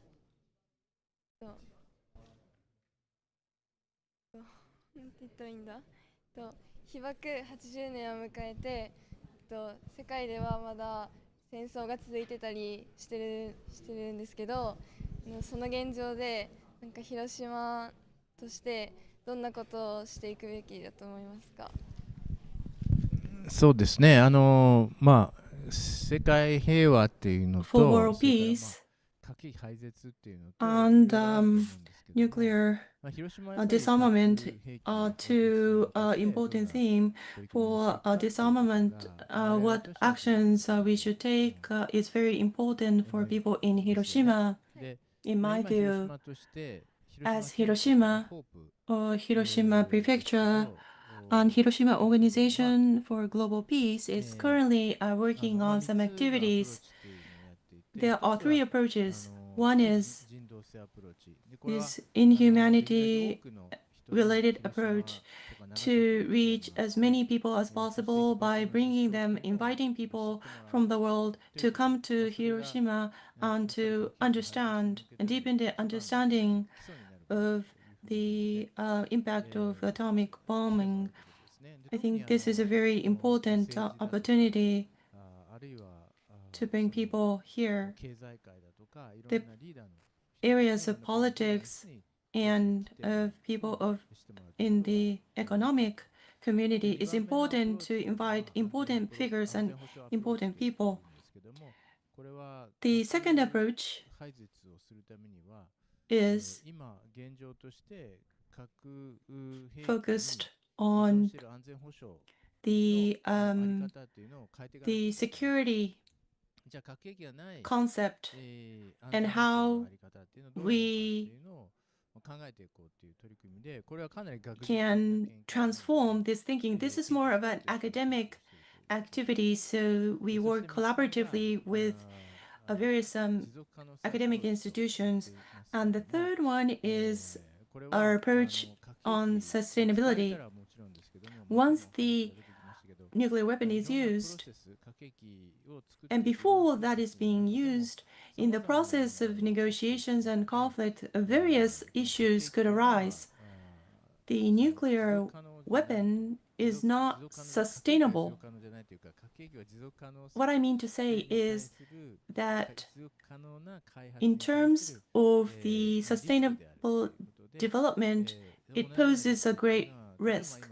なんて言ったらいいんだ。被爆80年を迎えて、世界ではまだ戦争が続いてたりしてるんですけど、その現状でなんか広島としてどんなことをしていくべきだと思いますか？そうですね。まあ世界平和っていうのと、 For world peace 核廃絶っていうのと、 and nuclear disarmament are two important themes. For disarmament, what actions we should take is very important for people in Hiroshima. In my view, as Hiroshima or Hiroshima Prefecture and Hiroshima Organization for Global Peace is currently working on some activities. There are three approaches. One is inhumanity related approach to reach as many people as possible by bringing them, inviting people from the world to come to Hiroshima and to understand and deepen their understanding of the impact of atomic bombing. I think this is a very important opportunity to bring people here. The areas of politics and of people in the economic community is important to invite important figures and important people. The second approach is focused on the security concept and how we can transform this thinking. This is more of an academic activity, so we work collaboratively with various academic institutions. And the third one is our approach on sustainability. Once the nuclear weapon is used, and before that is being used, in the process of negotiations and conflict, various issues could arise. The nuclear weapon is not sustainable. What I mean to say is that in terms of the sustainable development, it poses a great risk.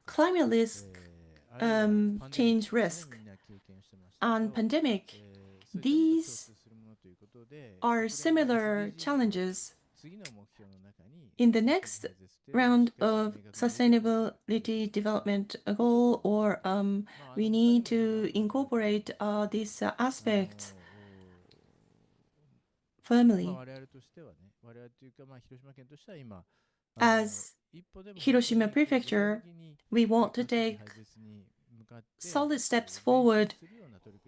Climate risk, change risk, and pandemic, these are similar challenges. In the next round of sustainability development goal, or we need to incorporate these aspects firmly. As Hiroshima Prefecture, we want to take solid steps forward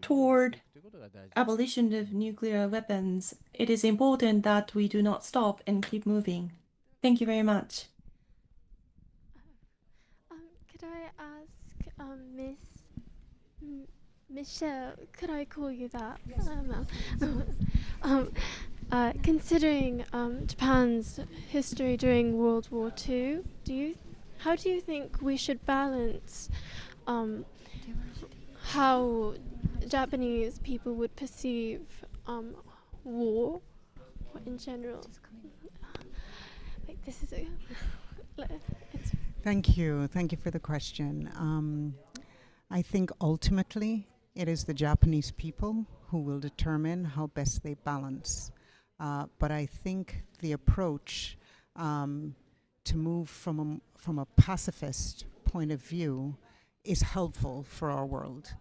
toward abolition of nuclear weapons. It is important that we do not stop and keep moving. Thank you very much. Could I ask Miss Michelle, could I call you that? Yes. Considering Japan's history during World War II, how do you think we should balance how Japanese people would perceive war in general? Like, this is Thank you. Thank you for the question. I think ultimately it is the Japanese people who will determine how best they balance. But I think the approach to move from a pacifist point of view is helpful for our world.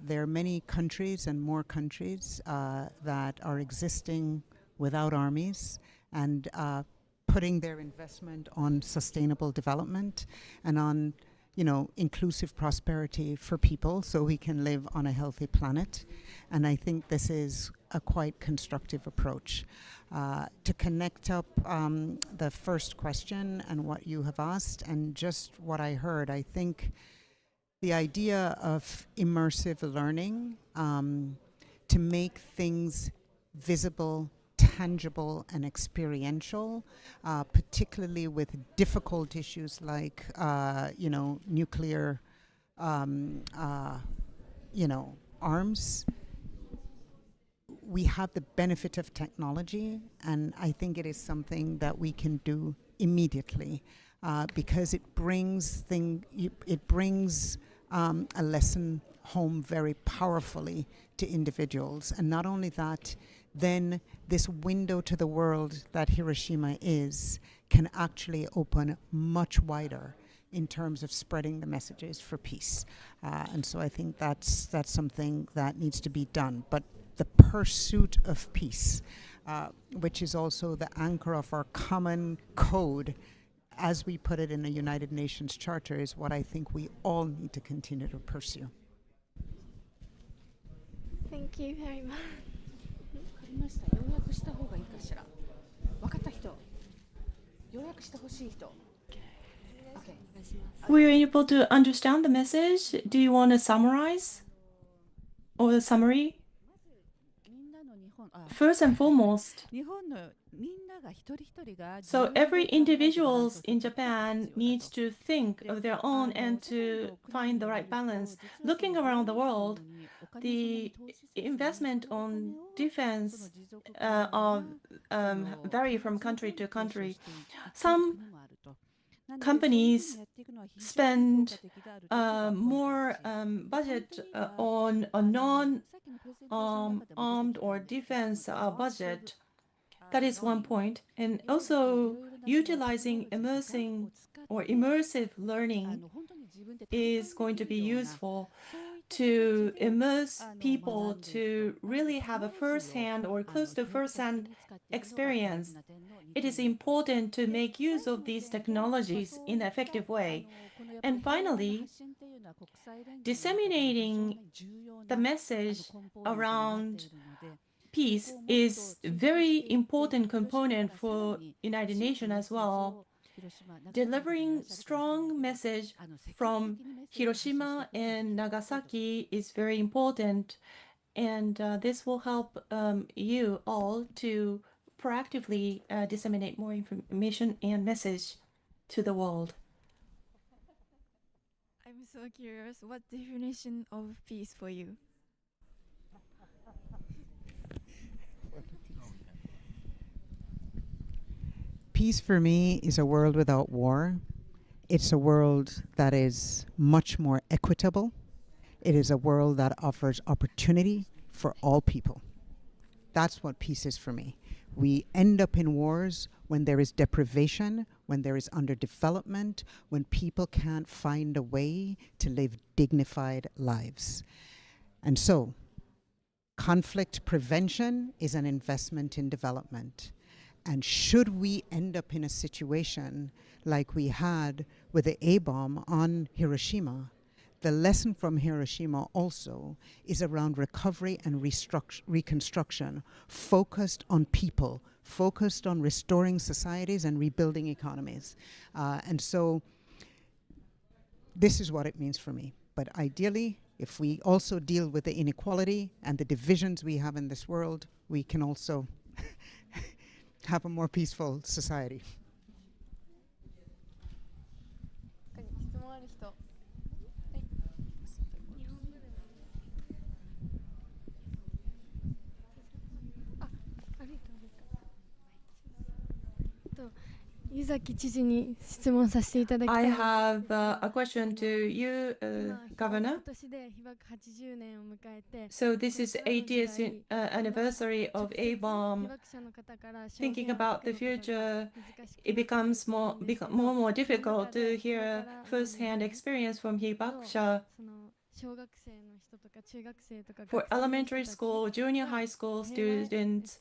There are many countries and more countries that are existing without armies and putting their investment on sustainable development and on, inclusive prosperity for people so we can live on a healthy planet. And I think this is a quite constructive approach. To connect up the first question and what you have asked and just what I heard, I think the idea of immersive learning, to make things visible, tangible, and experiential, particularly with difficult issues like, nuclear, arms. We have the benefit of technology, and I think it is something that we can do immediately, because it brings a lesson home very powerfully to individuals. And not only that, then this window to the world that Hiroshima is can actually open much wider in terms of spreading the messages for peace. And so I think that's something that needs to be done. But the pursuit of peace, which is also the anchor of our common code, as we put it in the United Nations Charter, is what I think we all need to continue to pursue. Thank you very much. わかりました。要約した方がいいかしら。わかった人。要約してほしい人。Were you able to understand the message? Do you want to summarize? Or the summary? First and foremost, so every individual in Japan needs to think of their own and to find the right balance. Looking around the world, the investment on defense vary from country to country. Some companies spend more budget on a non-armed or defense budget. That is one point. And also utilizing immersive learning is going to be useful to immerse people to really have a first-hand or close to first-hand experience. It is important to make use of these technologies in an effective way. And finally, disseminating the message around peace is a very important component for United Nations as well. Delivering strong message from Hiroshima and Nagasaki is very important, and this will help you all to proactively disseminate more information and message to the world. I'm so curious, what definition of peace for you? Peace for me is a world without war. It's a world that is much more equitable. It is a world that offers opportunity for all people. That's what peace is for me. We end up in wars when there is deprivation, when there is underdevelopment, when people can't find a way to live dignified lives. And so, conflict prevention is an investment in development. And should we end up in a situation like we had with the A-bomb on Hiroshima, the lesson from Hiroshima also is around recovery and reconstruction, focused on people, focused on restoring societies and rebuilding economies. And so this is what it means for me. But ideally, if we also deal with the inequality and the divisions we have in this world, we can also have a more peaceful society. I have a question to you, Governor. So this is 80th anniversary of A-bomb. Thinking about the future, it becomes more and more difficult to hear first-hand experience from hibakusha. For elementary school, junior high school students,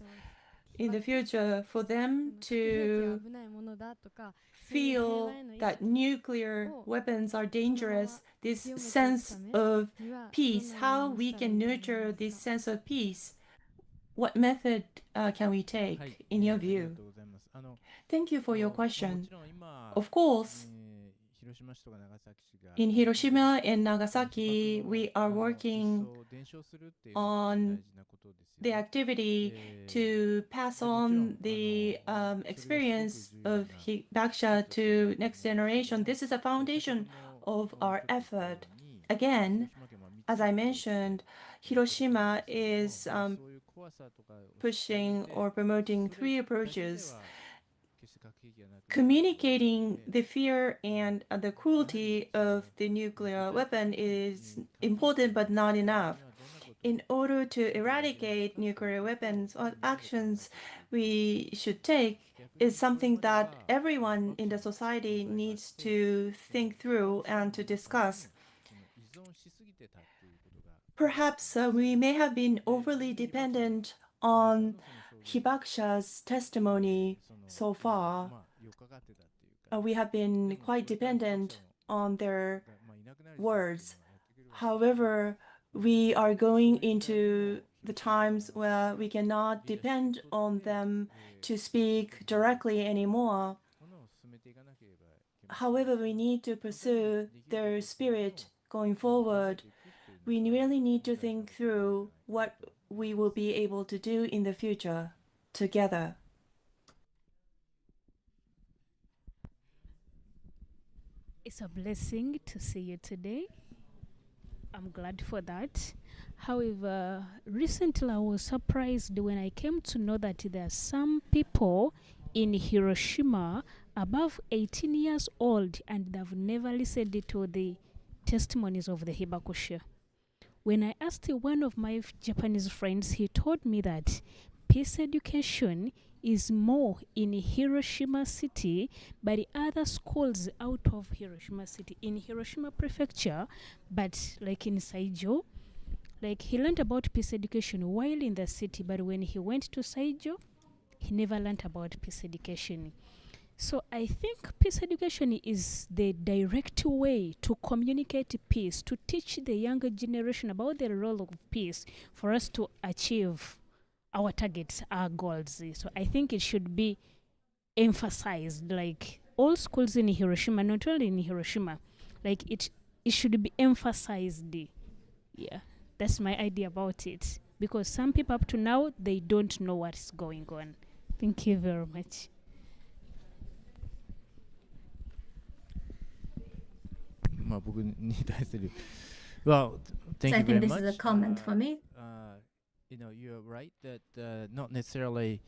in the future, for them to feel that nuclear weapons are dangerous, this sense of peace, how we can nurture this sense of peace what method can we take in your view? Thank you for your question. Of course, in Hiroshima and Nagasaki, we are working on the activity to pass on the experience of Hibakusha to next generation. This is a foundation of our effort. Again, as I mentioned, Hiroshima is pushing or promoting 3 approaches. Communicating the fear and the cruelty of the nuclear weapon is important but not enough. In order to eradicate nuclear weapons, what actions we should take is something that everyone in the society needs to think through and to discuss. Perhaps we may have been overly dependent on Hibakusha's testimony so far. We have been quite dependent on their words. However, we are going into the times where we cannot depend on them to speak directly anymore. However, we need to pursue their spirit going forward. We really need to think through what we will be able to do in the future together. It's a blessing to see you today. I'm glad for that. However, recently I was surprised when I came to know that there are some people in Hiroshima above 18 years old and they've never listened to the testimonies of the Hibakusha. When I asked one of my Japanese friends, he told me that peace education is more in Hiroshima City, but the other schools out of Hiroshima City, in Hiroshima Prefecture, but like in Saijo, like he learned about peace education while in the city, but when he went to Saijo, he never learned about peace education. So I think peace education is the direct way to communicate peace, to teach the younger generation about the role of peace for us to achieve our targets, our goals. So I think it should be emphasized, like all schools in Hiroshima, not only in Hiroshima, like it should be emphasized. Yeah, that's my idea about it. Because some people up to now, they don't know what is going on. Thank you very much. Well, thank you very much. I think this is a comment for me. You're right that not necessarily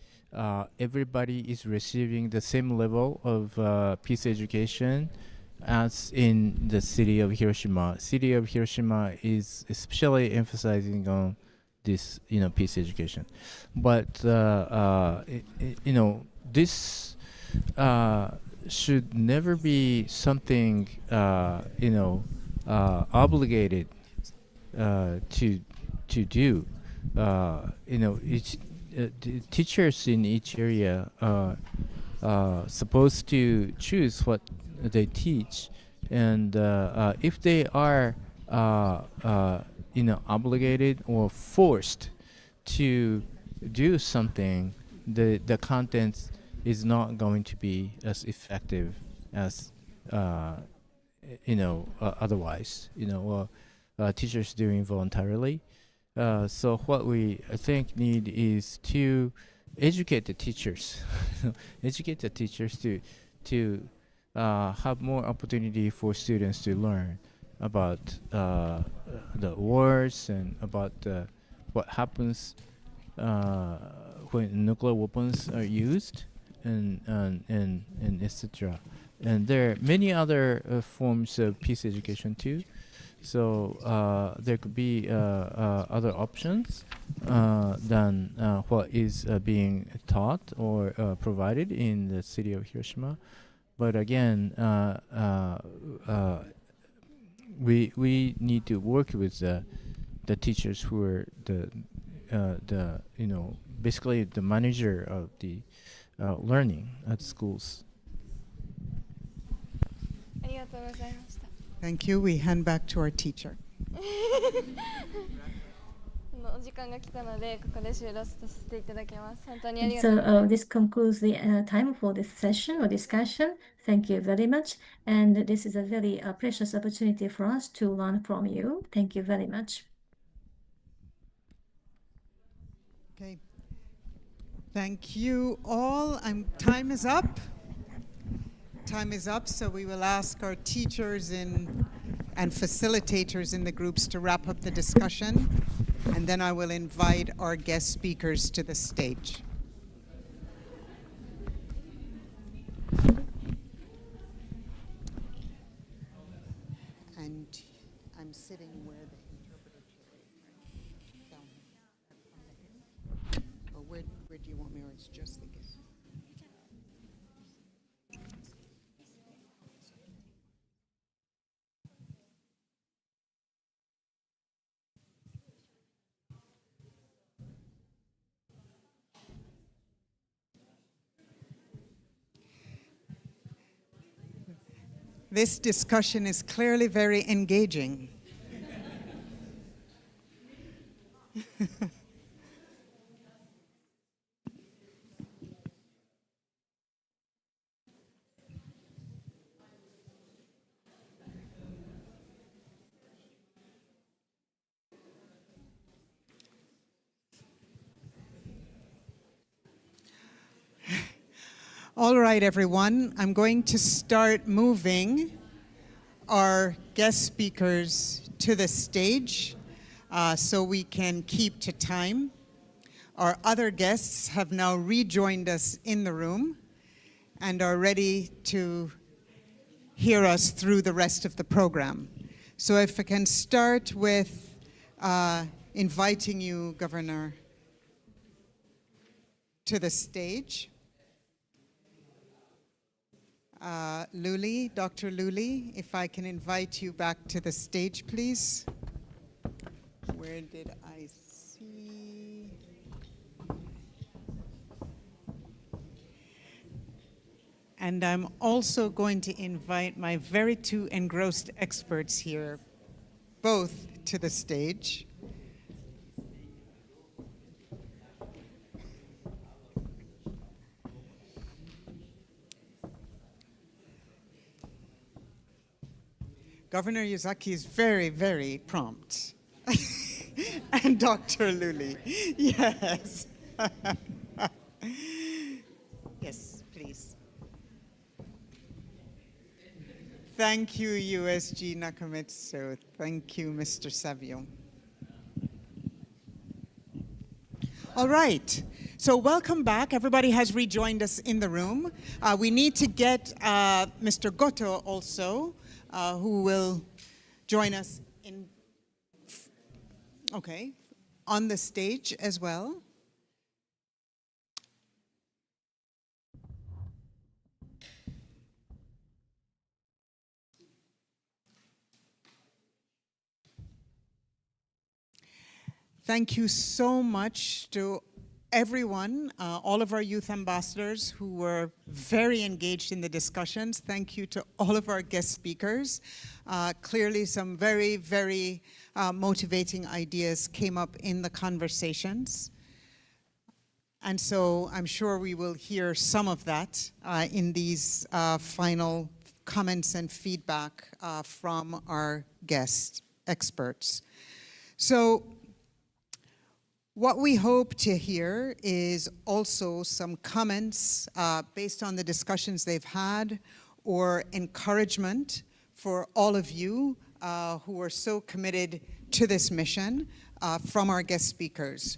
everybody is receiving the same level of peace education as in the city of Hiroshima. City of Hiroshima is especially emphasizing on this, peace education. But this should never be something obligated to do. Each teachers in each area are supposed to choose what they teach, and if they are obligated or forced to do something, the content is not going to be as effective as otherwise. Teachers doing voluntarily. So what we, I think, need is to educate the teachers, educate the teachers to have more opportunity for students to learn about the wars and about what happens when nuclear weapons are used, and etc. And there are many other forms of peace education too. So there could be other options than what is being taught or provided in the city of Hiroshima. But again, we need to work with the teachers who are the basically the manager of the learning at schools. Thank you. We hand back to our teacher. お時間が来たので、ここで終了させていただきます。本当にありがとうございます。So this concludes the time for this session or discussion. Thank you very much. And this is a very precious opportunity for us to learn from you. Thank you very much. Okay. Thank you all. Time is up. Time is up, so we will ask our teachers and facilitators in the groups to wrap up the discussion, and then I will invite our guest speakers to the stage. And I'm sitting where the interpreter chair is, right? Down here. Or where do you want me, or it's just the guest? This discussion is clearly very engaging. All right, everyone, I'm going to start moving our guest speakers to the stage so we can keep to time. Our other guests have now rejoined us in the room and are ready to hear us through the rest of the program. So if I can start with inviting you, Governor, to the stage. Luli, Dr. Luli, if I can invite you back to the stage, please. Where did I see? And I'm also going to invite my very two engrossed experts here, both to the stage. Governor Yuzaki is very, very prompt. And Dr. Luli, yes. Yes, please. Thank you, USG Nakamitsu. Thank you, Mr. Savio. All right, so welcome back. Everybody has rejoined us in the room. We need to get Mr. Goto also, who will join us on the stage as well. Thank you so much to everyone, all of our youth ambassadors who were very engaged in the discussions. Thank you to all of our guest speakers. Clearly some very, very motivating ideas came up in the conversations. And so I'm sure we will hear some of that in these final comments and feedback from our guest experts. So what we hope to hear is also some comments based on the discussions they've had, or encouragement for all of you who are so committed to this mission from our guest speakers.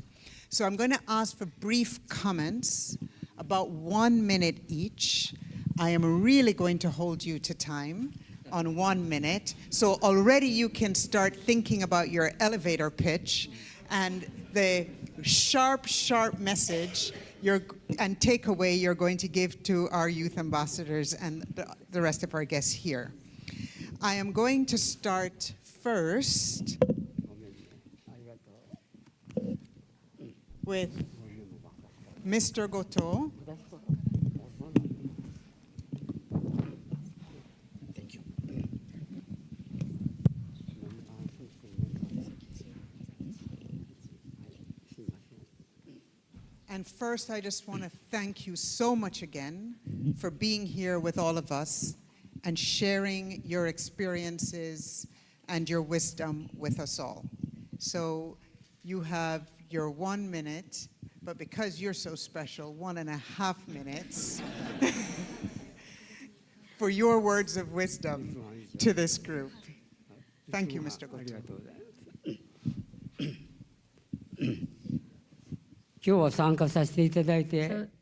So I'm going to ask for brief comments, about 1 minute each. I am really going to hold you to time on 1 minute. So already you can start thinking about your elevator pitch and the sharp, sharp message and takeaway you're going to give to our youth ambassadors and the rest of our guests here. I am going to start first with Mr. Goto. And first, I just want to thank you so much again for being here with all of us and sharing your experiences and your wisdom with us all. So you have your 1 minute, but because you're so special, 1.5 minutes for your words of wisdom to this group. Thank you, Mr. Goto. So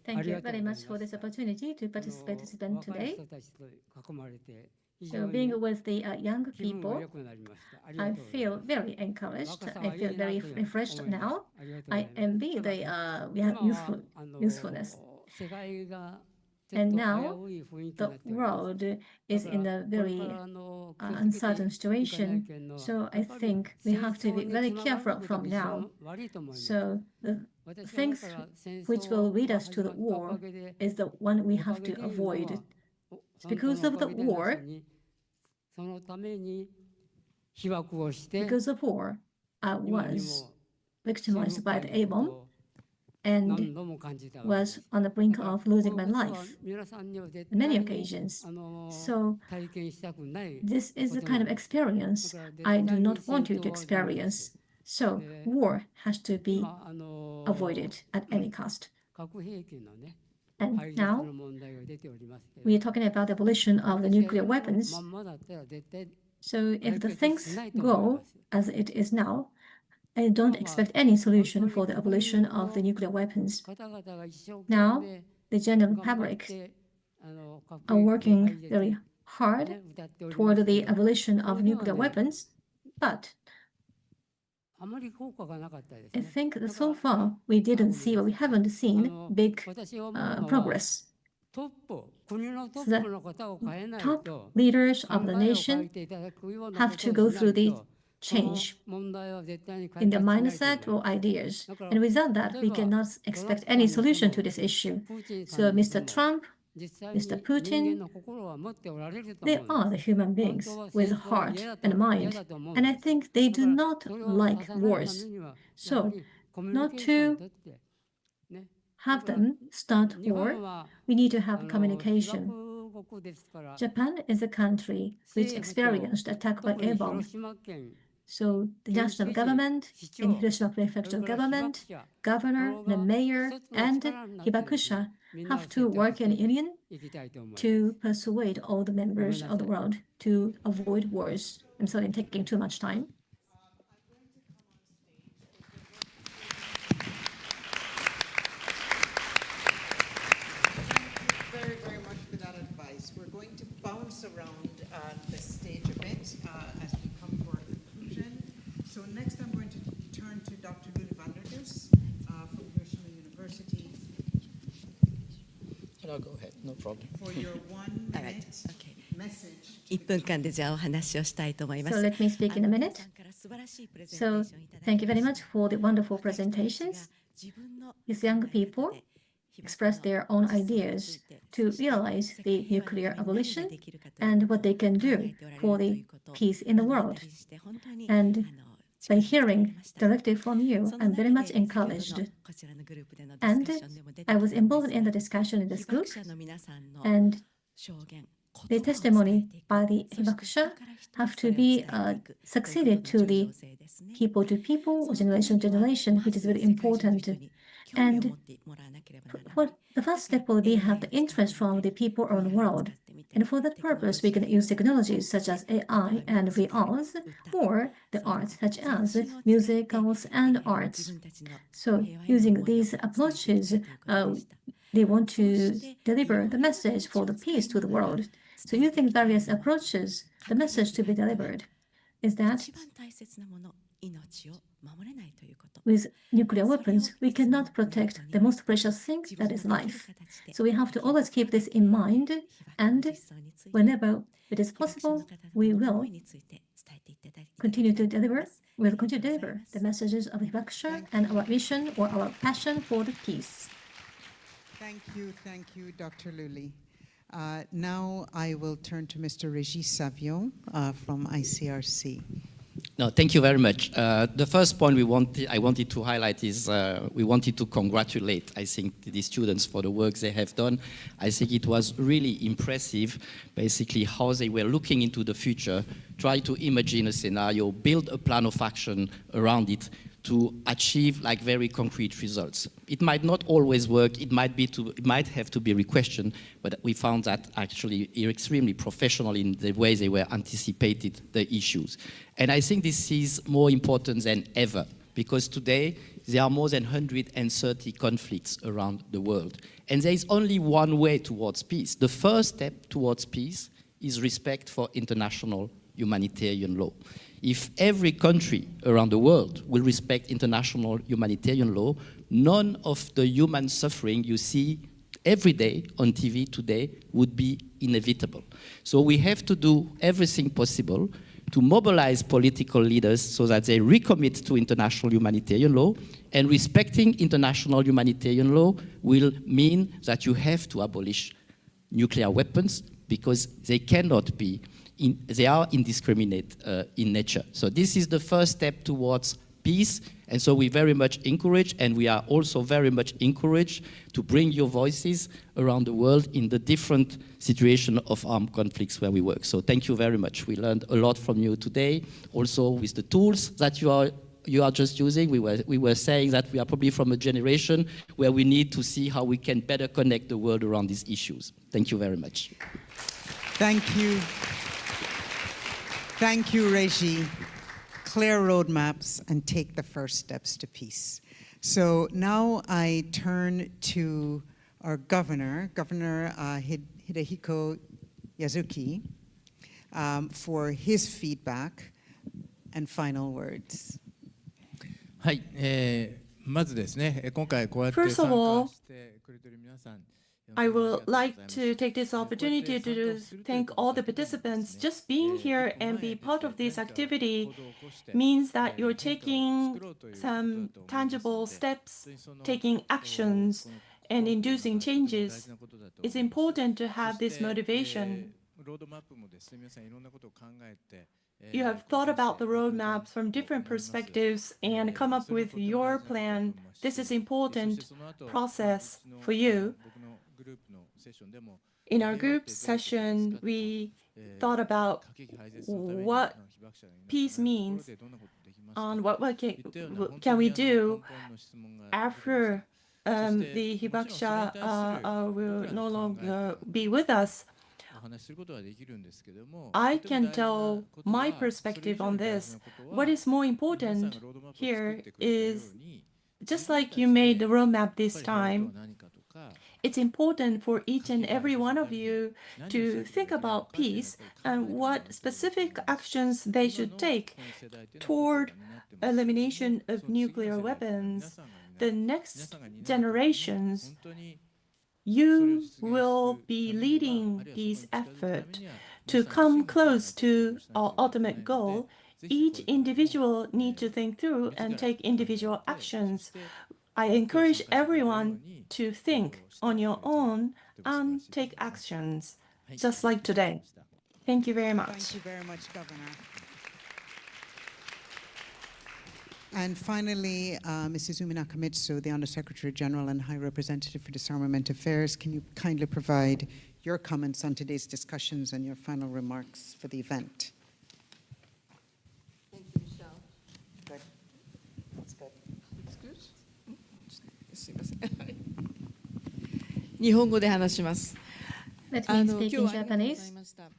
thank you very much for this opportunity to participate in this event today. So being with the young people, I feel very encouraged. I feel very refreshed now. I envy the usefulness. And now the world is in a very uncertain situation. So I think we have to be very careful from now. So the things which will lead us to the war is the one we have to avoid. Because of the war, I was victimized by the A-bomb and was on the brink of losing my life on many occasions. So this is the kind of experience I do not want you to experience. So war has to be avoided at any cost. And now we are talking about the abolition of the nuclear weapons. So if the things go as it is now, I don't expect any solution for the abolition of the nuclear weapons. Now, the general public are working very hard toward the abolition of nuclear weapons, but I think that so far we didn't see, or we haven't seen big progress. So the top leaders of the nation have to go through the change in their mindset or ideas. And without that, we cannot expect any solution to this issue. So Mr. Trump, Mr. Putin, they are the human beings with heart and mind. And I think they do not like wars. So not to have them start war, we need to have communication. Japan is a country which experienced attack by A-bomb. So the national government, and Hiroshima Prefectural government, governor, the mayor, and Hibakusha have to work in union to persuade all the members of the world to avoid wars. I'm sorry, I'm taking too much time. Bounce around the stage a bit as we come to our conclusion. So next I'm going to turn to Dr. Luli van der Does from Hiroshima University. No, go ahead, no problem. For your 1 minute message. 1分間でじゃあお話をしたいと思います。So let me speak in a minute. So thank you very much for the wonderful presentations. These young people express their own ideas to realize the nuclear abolition and what they can do for the peace in the world. And by hearing directly from you, I'm very much encouraged. And I was involved in the discussion in this group, and the testimony by the Hibakusha have to be succeeded to the people-to-people or generation-to-generation, which is very important. And what the first step will be have the interest from the people around the world. And for that purpose, we can use technologies such as AI and VRs, or the arts such as musicals and arts. So using these approaches, they want to deliver the message for the peace to the world. So using various approaches, the message to be delivered is that with nuclear weapons, we cannot protect the most precious thing, that is life. So we have to always keep this in mind, and whenever it is possible, we will continue to deliver the messages of Hibakusha and our mission or our passion for the peace. Thank you, Dr. Luli. Now I will turn to Mr. Régis Savio from ICRC. No, thank you very much. The first point I wanted to highlight is we wanted to congratulate, I think, the students for the work they have done. I think it was really impressive, basically, how they were looking into the future, try to imagine a scenario, build a plan of action around it to achieve like very concrete results. It might not always work, it might have to be re-questioned, but we found that actually extremely professional in the way they were anticipated the issues. And I think this is more important than ever, because today there are more than 130 conflicts around the world. And there is only one way towards peace. The first step towards peace is respect for international humanitarian law. If every country around the world will respect international humanitarian law, none of the human suffering you see every day on TV today would be inevitable. So we have to do everything possible to mobilize political leaders so that they recommit to international humanitarian law, and respecting international humanitarian law will mean that you have to abolish nuclear weapons because they cannot be they are indiscriminate in nature. So this is the first step towards peace, and so we very much encourage, and we are also very much encouraged to bring your voices around the world in the different situation of armed conflicts where we work. So thank you very much. We learned a lot from you today, also with the tools that you are just using. We were saying that we are probably from a generation where we need to see how we can better connect the world around these issues. Thank you very much. Thank you. Thank you, Reggie. Clear roadmaps and take the first steps to peace. So now I turn to our governor, Governor Hidehiko Yazuki, for his feedback and final words. はい、まずですね、今回こうやって参 First of all, 加してくれている皆さん、 I would like to take this opportunity to thank all the participants. Just being here and be part of this activity means that you're taking some tangible steps, taking actions, and inducing changes. It's important to have this motivation. You have thought about the roadmaps from different perspectives and come up with your plan. This is an important process for you. In our group session, we thought about what peace means and what can we do after the Hibakusha will no longer be with us. I can tell my perspective on this. What is more important here is, just like you made the roadmap this time, it's important for each and every one of you to think about peace and what specific actions they should take toward elimination of nuclear weapons. The next generations, you will be leading these efforts to come close to our ultimate goal. Each individual needs to think through and take individual actions. I encourage everyone to think on your own and take actions, just like today. Thank you very much. Thank you very much, Governor. And finally, Mrs. Umi Nakamitsu, the Undersecretary General and High Representative for Disarmament Affairs, can you kindly provide your comments on today's discussions and your final remarks for the event? Thank you, Michelle. Good. That's good. It's good? すいません。日本語で話します。Let me speak in Japanese.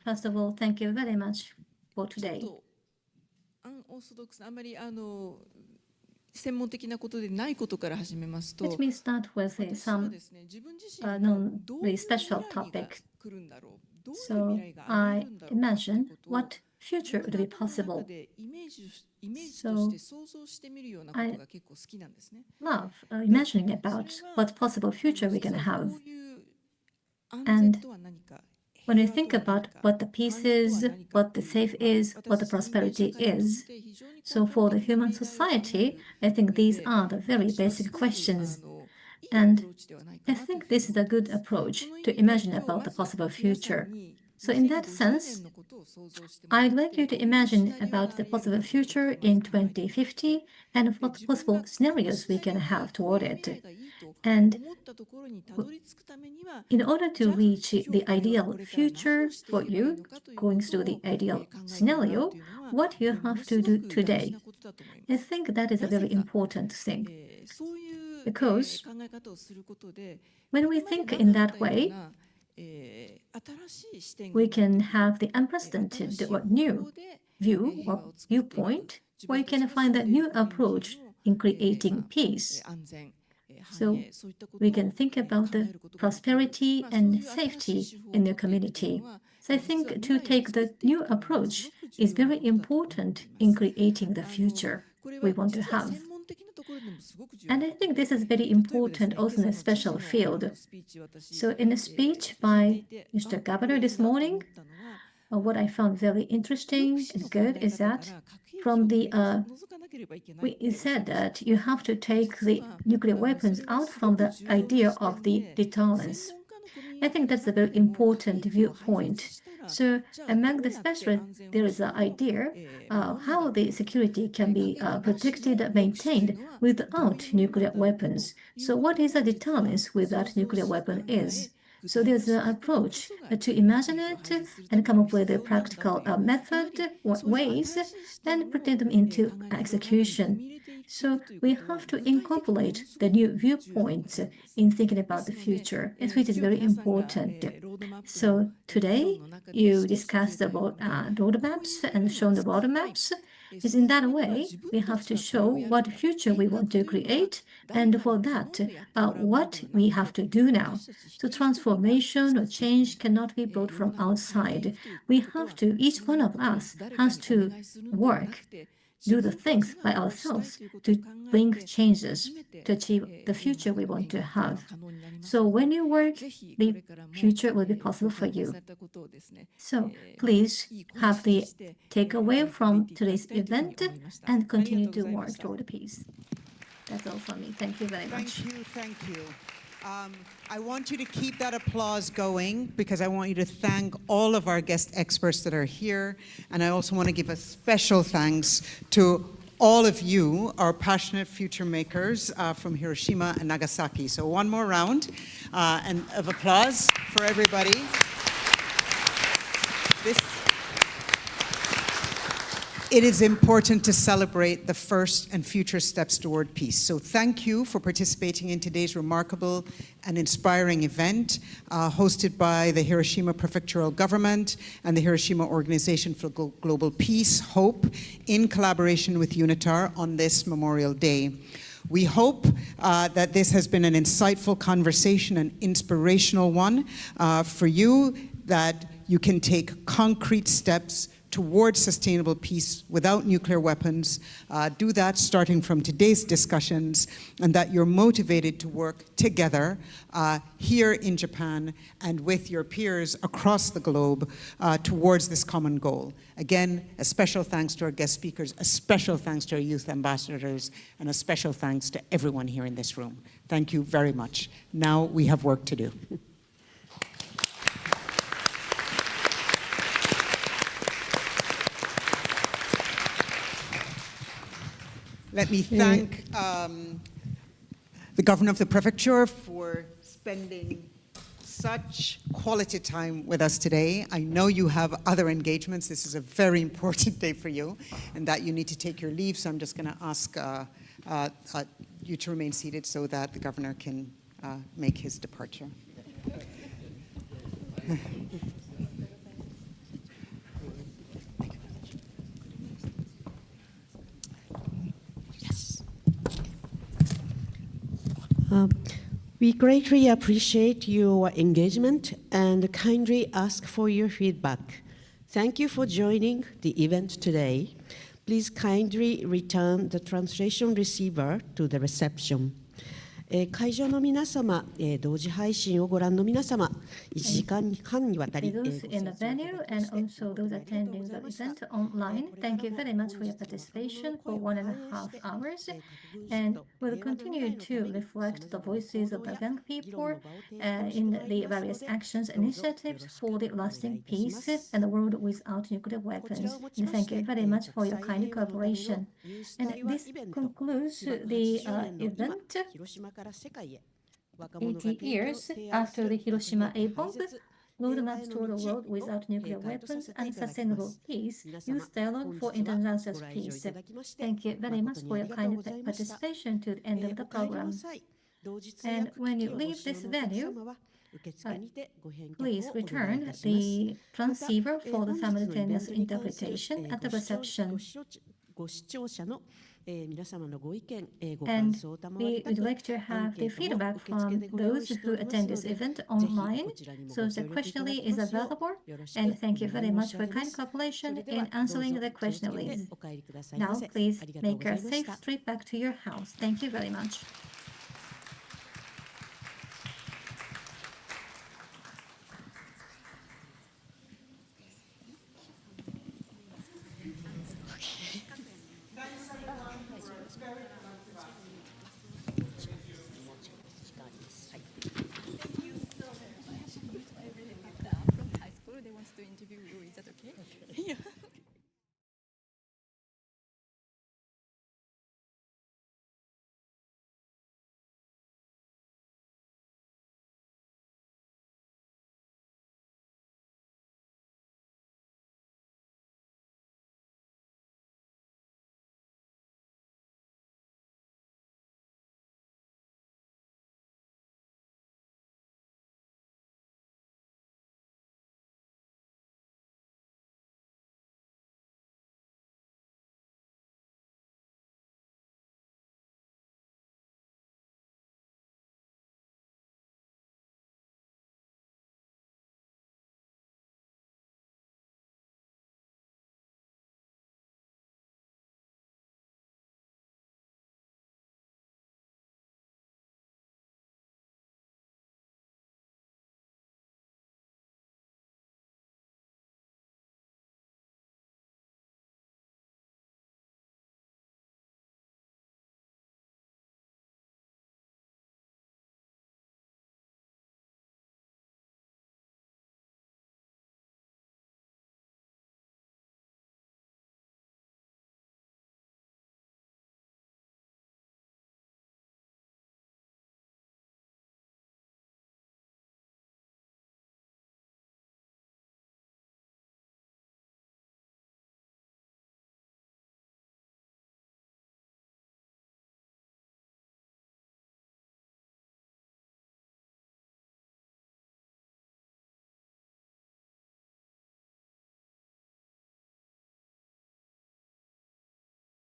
First of all, thank you very much for today. アンオーソドックスなあまり専門的なことでないことから始めますと、 Let me start with some non-very special topic. So I imagine what future would be possible. So I love imagining about what possible future we can have. And when you think about what the peace is, what the safe is, what the prosperity is, so for the human society, I think these are the very basic questions. And I think this is a good approach to imagine about the possible future. So in that sense, I'd like you to imagine about the possible future in 2050 and what possible scenarios we can have toward it. And in order to reach the ideal future for you, going through the ideal scenario, what you have to do today. I think that is a very important thing. Because when we think in that way, we can have the unprecedented or new view or viewpoint, where you can find a new approach in creating peace. So we can think about the prosperity and safety in the community. So I think to take the new approach is very important in creating the future we want to have. And I think this is very important also in a special field. So in a speech by Mr. Governor this morning, what I found very interesting and good is that from the it said that you have to take the nuclear weapons out from the idea of the deterrence. I think that's a very important viewpoint. So among the specialists, there is an idea how the security can be protected and maintained without nuclear weapons. So what is a deterrence without nuclear weapon is? So there's an approach to imagine it and come up with a practical method or ways and put them into execution. So we have to incorporate the new viewpoints in thinking about the future, which is very important. So today you discussed the roadmaps and shown the roadmaps. Is in that way, we have to show what future we want to create, and for that, what we have to do now. So transformation or change cannot be brought from outside. We have to, each one of us has to work, do the things by ourselves to bring changes, to achieve the future we want to have. So when you work, the future will be possible for you. So please have the takeaway from today's event and continue to work toward peace. That's all from me. Thank you very much. Thank you. I want you to keep that applause going because I want you to thank all of our guest experts that are here. And I also want to give a special thanks to all of you, our passionate future makers from Hiroshima and Nagasaki. So one more round of applause for everybody. It is important to celebrate the first and future steps toward peace. So thank you for participating in today's remarkable and inspiring event hosted by the Hiroshima Prefectural Government and the Hiroshima Organization for Global Peace, HOPE, in collaboration with UNITAR on this Memorial Day. We hope that this has been an insightful conversation, an inspirational one for you, that you can take concrete steps towards sustainable peace without nuclear weapons. Do that starting from today's discussions, and that you're motivated to work together here in Japan and with your peers across the globe towards this common goal. Again, a special thanks to our guest speakers, a special thanks to our youth ambassadors, and a special thanks to everyone here in this room. Thank you very much. Now we have work to do. Let me thank the governor of the prefecture for spending such quality time with us today. I know you have other engagements. This is a very important day for you, and that you need to take your leave. So I'm just going to ask you to remain seated so that the governor can make his departure. We greatly appreciate your engagement and kindly ask for your feedback. Thank you for joining the event today. Please kindly return the translation receiver to the reception. 会場の皆様、同時配信をご覧の皆様、1時間半にわたり、those in the venue and also those attending the event online, thank you very much for your participation for 1.5 hours. And we'll continue to reflect the voices of the young people in the various actions and initiatives for the lasting peace and a world without nuclear weapons. And thank you very much for your kind cooperation. And this concludes the event. 80 years after the Hiroshima A bomb, roadmap toward a world without nuclear weapons and sustainable peace, Youth Dialogue for International Peace. Thank you very much for your kind participation to the end of the program. And when you leave this venue, please return the transceiver for the simultaneous interpretation at the reception. And we would like to have the feedback from those who attend this event online. So the questionnaire is available. And thank you very much for kind cooperation in answering the questionnaires. Now, please make a safe trip back to your house. Thank you very much.